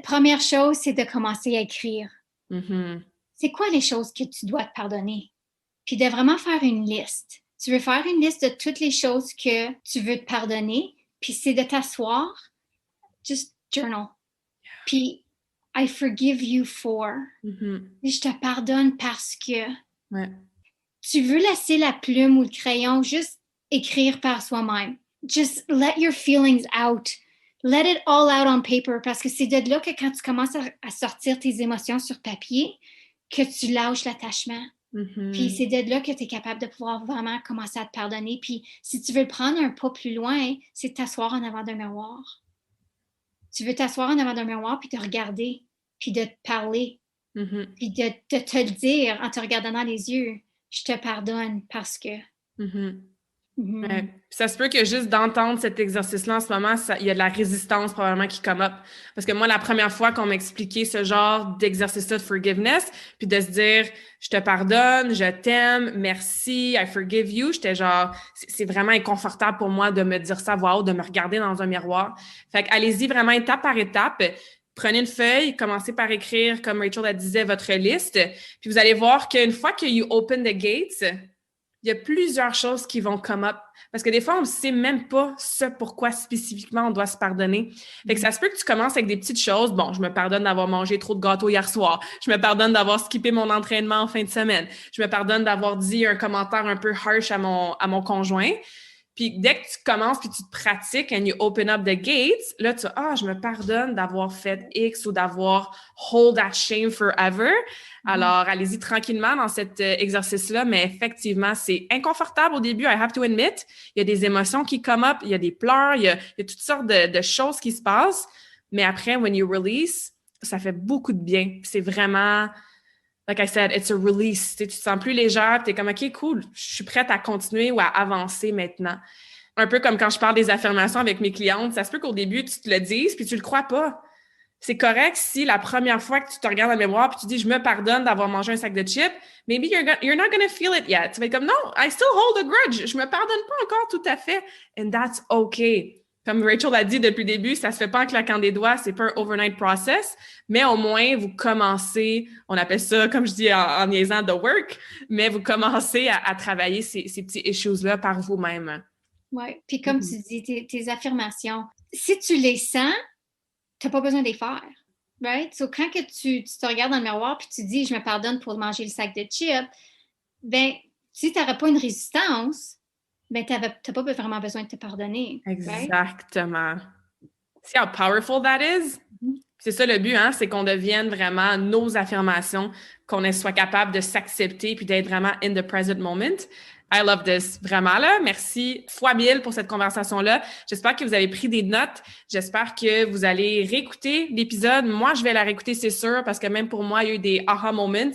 Première chose, c'est de commencer à écrire.
Mm-hmm.
C'est quoi les choses que tu dois te pardonner? Puis de vraiment faire une liste. Tu veux faire une liste de toutes les choses que tu veux te pardonner, puis c'est de t'asseoir, just journal. Puis, I forgive you for.
Mm-hmm.
Je te pardonne parce que.
Ouais.
Tu veux laisser la plume ou le crayon, juste écrire par soi-même. Just let your feelings out. Let it all out on paper, parce que c'est de là que quand tu commences à sortir tes émotions sur papier, que tu lâches l'attachement.
Mm-hmm.
Puis c'est de là que tu es capable de pouvoir vraiment commencer à te pardonner. Puis si tu veux le prendre un pas plus loin, c'est de t'asseoir en avant d'un miroir. Tu veux t'asseoir en avant d'un miroir, puis te regarder, puis de te parler,
Mm-hmm.
puis de te le dire en te regardant dans les yeux. Je te pardonne parce que...
Mm-hmm.
Mm-hmm.
Ouais. Ça se peut que juste d'entendre cet exercice-là en ce moment, il y a de la résistance probablement qui come up. Parce que moi, la première fois qu'on m'a expliqué ce genre d'exercice-là de forgiveness, puis de se dire « je te pardonne, je t'aime, merci, I forgive you », j'étais genre, c'est vraiment inconfortable pour moi de me dire ça à voix haute, de me regarder dans un miroir. Fait qu'allez-y vraiment étape par étape. Prenez une feuille, commencez par écrire, comme Rachel la disait, votre liste. Puis vous allez voir qu'une fois que you open the gates, il y a plusieurs choses qui vont come up. Parce que des fois, on ne sait même pas ce pourquoi spécifiquement on doit se pardonner. Fait que ça se peut que tu commences avec des petites choses. Bon, je me pardonne d'avoir mangé trop de gâteaux hier soir. Je me pardonne d'avoir skippé mon entraînement en fin de semaine. Je me pardonne d'avoir dit un commentaire un peu harsh à mon conjoint. Puis dès que tu commences puis tu te pratiques and you open up the gates, là, tu je me pardonne d'avoir fait X ou d'avoir hold that shame forever. Alors, allez-y tranquillement dans cet exercice-là, mais effectivement, c'est inconfortable au début, I have to admit. Il y a des émotions qui come up, il y a des pleurs, il y a toutes sortes de choses qui se passent. Mais après, when you release, ça fait beaucoup de bien. C'est vraiment... Like I said, it's a release. Tu te sens plus légère, tu es comme, OK, cool, je suis prête à continuer ou à avancer maintenant. Un peu comme quand je parle des affirmations avec mes clientes, ça se peut qu'au début, tu te le dises puis tu le crois pas. C'est correct si la première fois que tu te regardes dans le miroir puis tu dis, je me pardonne d'avoir mangé un sac de chips, maybe you're not going to feel it yet. Tu vas être comme, non, I still hold a grudge. Je me pardonne pas encore tout à fait. And that's okay. comme Rachel l'a dit depuis le début, ça se fait pas en claquant des doigts, c'est pas un overnight process, mais au moins, vous commencez, on appelle ça, comme je dis en niaisant, the work, mais vous commencez à travailler ces petits issues-là par vous-même.
Oui, puis comme tu dis, tes affirmations, si tu les sens, tu n'as pas besoin de les faire, right? So, quand que tu te regardes dans le miroir puis tu dis « je me pardonne pour manger le sac de chips », ben si tu n'aurais pas une résistance, ben tu n'as pas vraiment besoin de te pardonner.
Exactement. Right? See how powerful that is? C'est ça le but, hein? C'est qu'on devienne vraiment nos affirmations, qu'on soit capable de s'accepter puis d'être vraiment in the present moment. I love this. Vraiment, là. Merci fois 1000 pour cette conversation-là. J'espère que vous avez pris des notes. J'espère que vous allez réécouter l'épisode. Moi, je vais la réécouter, c'est sûr, parce que même pour moi, il y a eu des aha moments.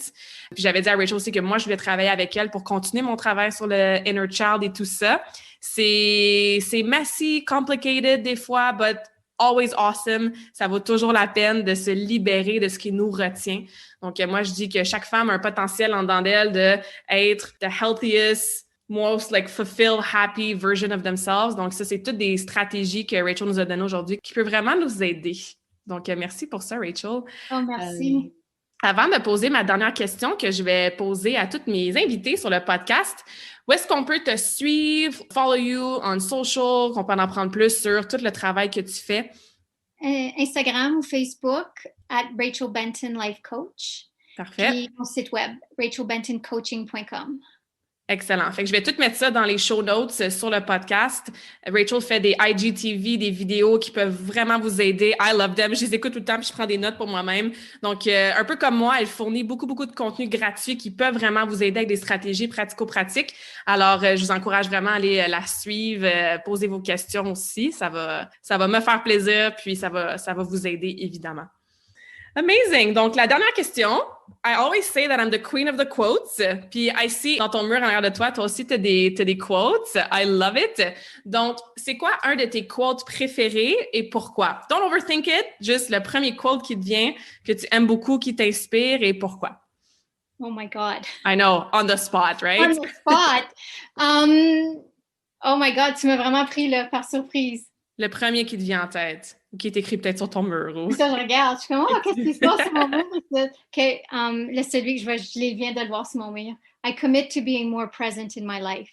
Puis j'avais dit à Rachel aussi que moi, je voulais travailler avec elle pour continuer mon travail sur le inner child et tout ça. C'est messy, complicated des fois, but always awesome. Ça vaut toujours la peine de se libérer de ce qui nous retient. Donc, moi, je dis que chaque femme a un potentiel en dedans d'elle d'être the healthiest, most fulfilled, happy version of themselves. Donc, ça, c'est toutes des stratégies que Rachel nous a données aujourd'hui qui peuvent vraiment nous aider. Donc, merci pour ça, Rachel.
Oh, merci.
Avant de poser ma dernière question que je vais poser à toutes mes invités sur le podcast, où est-ce qu'on peut te suivre, follow you on social, qu'on peut en apprendre plus sur tout le travail que tu fais?
Instagram ou Facebook, @Rachel Benton Life Coach.
Parfait.
Puis mon site web, rachelbentoncoaching.com.
Excellent. Fait que je vais tout mettre ça dans les show notes sur le podcast. Rachel fait des IGTV, des vidéos qui peuvent vraiment vous aider. I love them. Je les écoute tout le temps puis je prends des notes pour moi-même. Donc, un peu comme moi, elle fournit beaucoup de contenu gratuit qui peuvent vraiment vous aider avec des stratégies pratico-pratiques. Alors, je vous encourage vraiment à aller la suivre, poser vos questions aussi. Ça va me faire plaisir puis ça va vous aider évidemment. Amazing! Donc, la dernière question. I always say that I'm the queen of the quotes. Puis, I see dans ton mur en arrière de toi, toi aussi, t'as des quotes. I love it. Donc, c'est quoi un de tes quotes préférés et pourquoi? Don't overthink it. Juste le premier quote qui te vient, que tu aimes beaucoup, qui t'inspire et pourquoi?
Oh my God.
I know, on the spot, right?
On the spot. Oh my God, tu m'as vraiment pris là, par surprise.
Le premier qui te vient en tête, qui est écrit peut-être sur ton mur. Ou...
Ça, je regarde. Je suis comme, qu'est-ce qui se passe sur mon mur? Okay, celui que je viens de le voir sur mon mur. I commit to being more present in my life.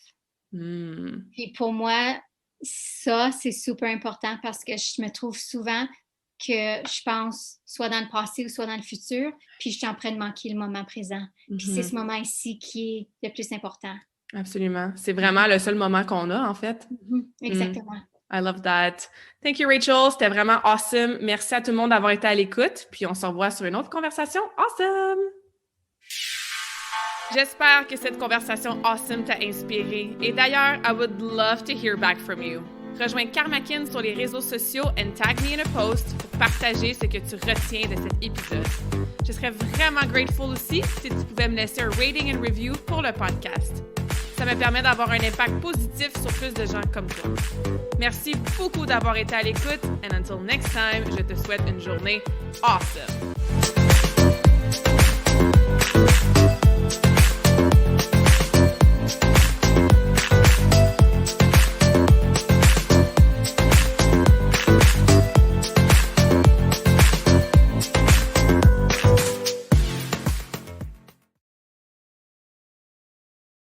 Puis pour moi, ça, c'est super important parce que je me trouve souvent que je pense soit dans le passé ou soit dans le futur, puis je suis en train de manquer le moment présent. Puis c'est ce moment ici qui est le plus important.
Absolument. C'est vraiment le seul moment qu'on a, en fait.
Exactement.
I love that. Thank you, Rachel. C'était vraiment awesome. Merci à tout le monde d'avoir été à l'écoute. Puis on se revoit sur une autre conversation awesome. J'espère que cette conversation awesome t'a inspiré. Et d'ailleurs, I would love to hear back from you. Rejoins Karmakin sur les réseaux sociaux and tag me in a post pour partager ce que tu retiens de cet épisode. Je serais vraiment grateful aussi si tu pouvais me laisser un rating and review pour le podcast. Ça me permet d'avoir un impact positif sur plus de gens comme toi. Merci beaucoup d'avoir été à l'écoute and until next time, je te souhaite une journée awesome!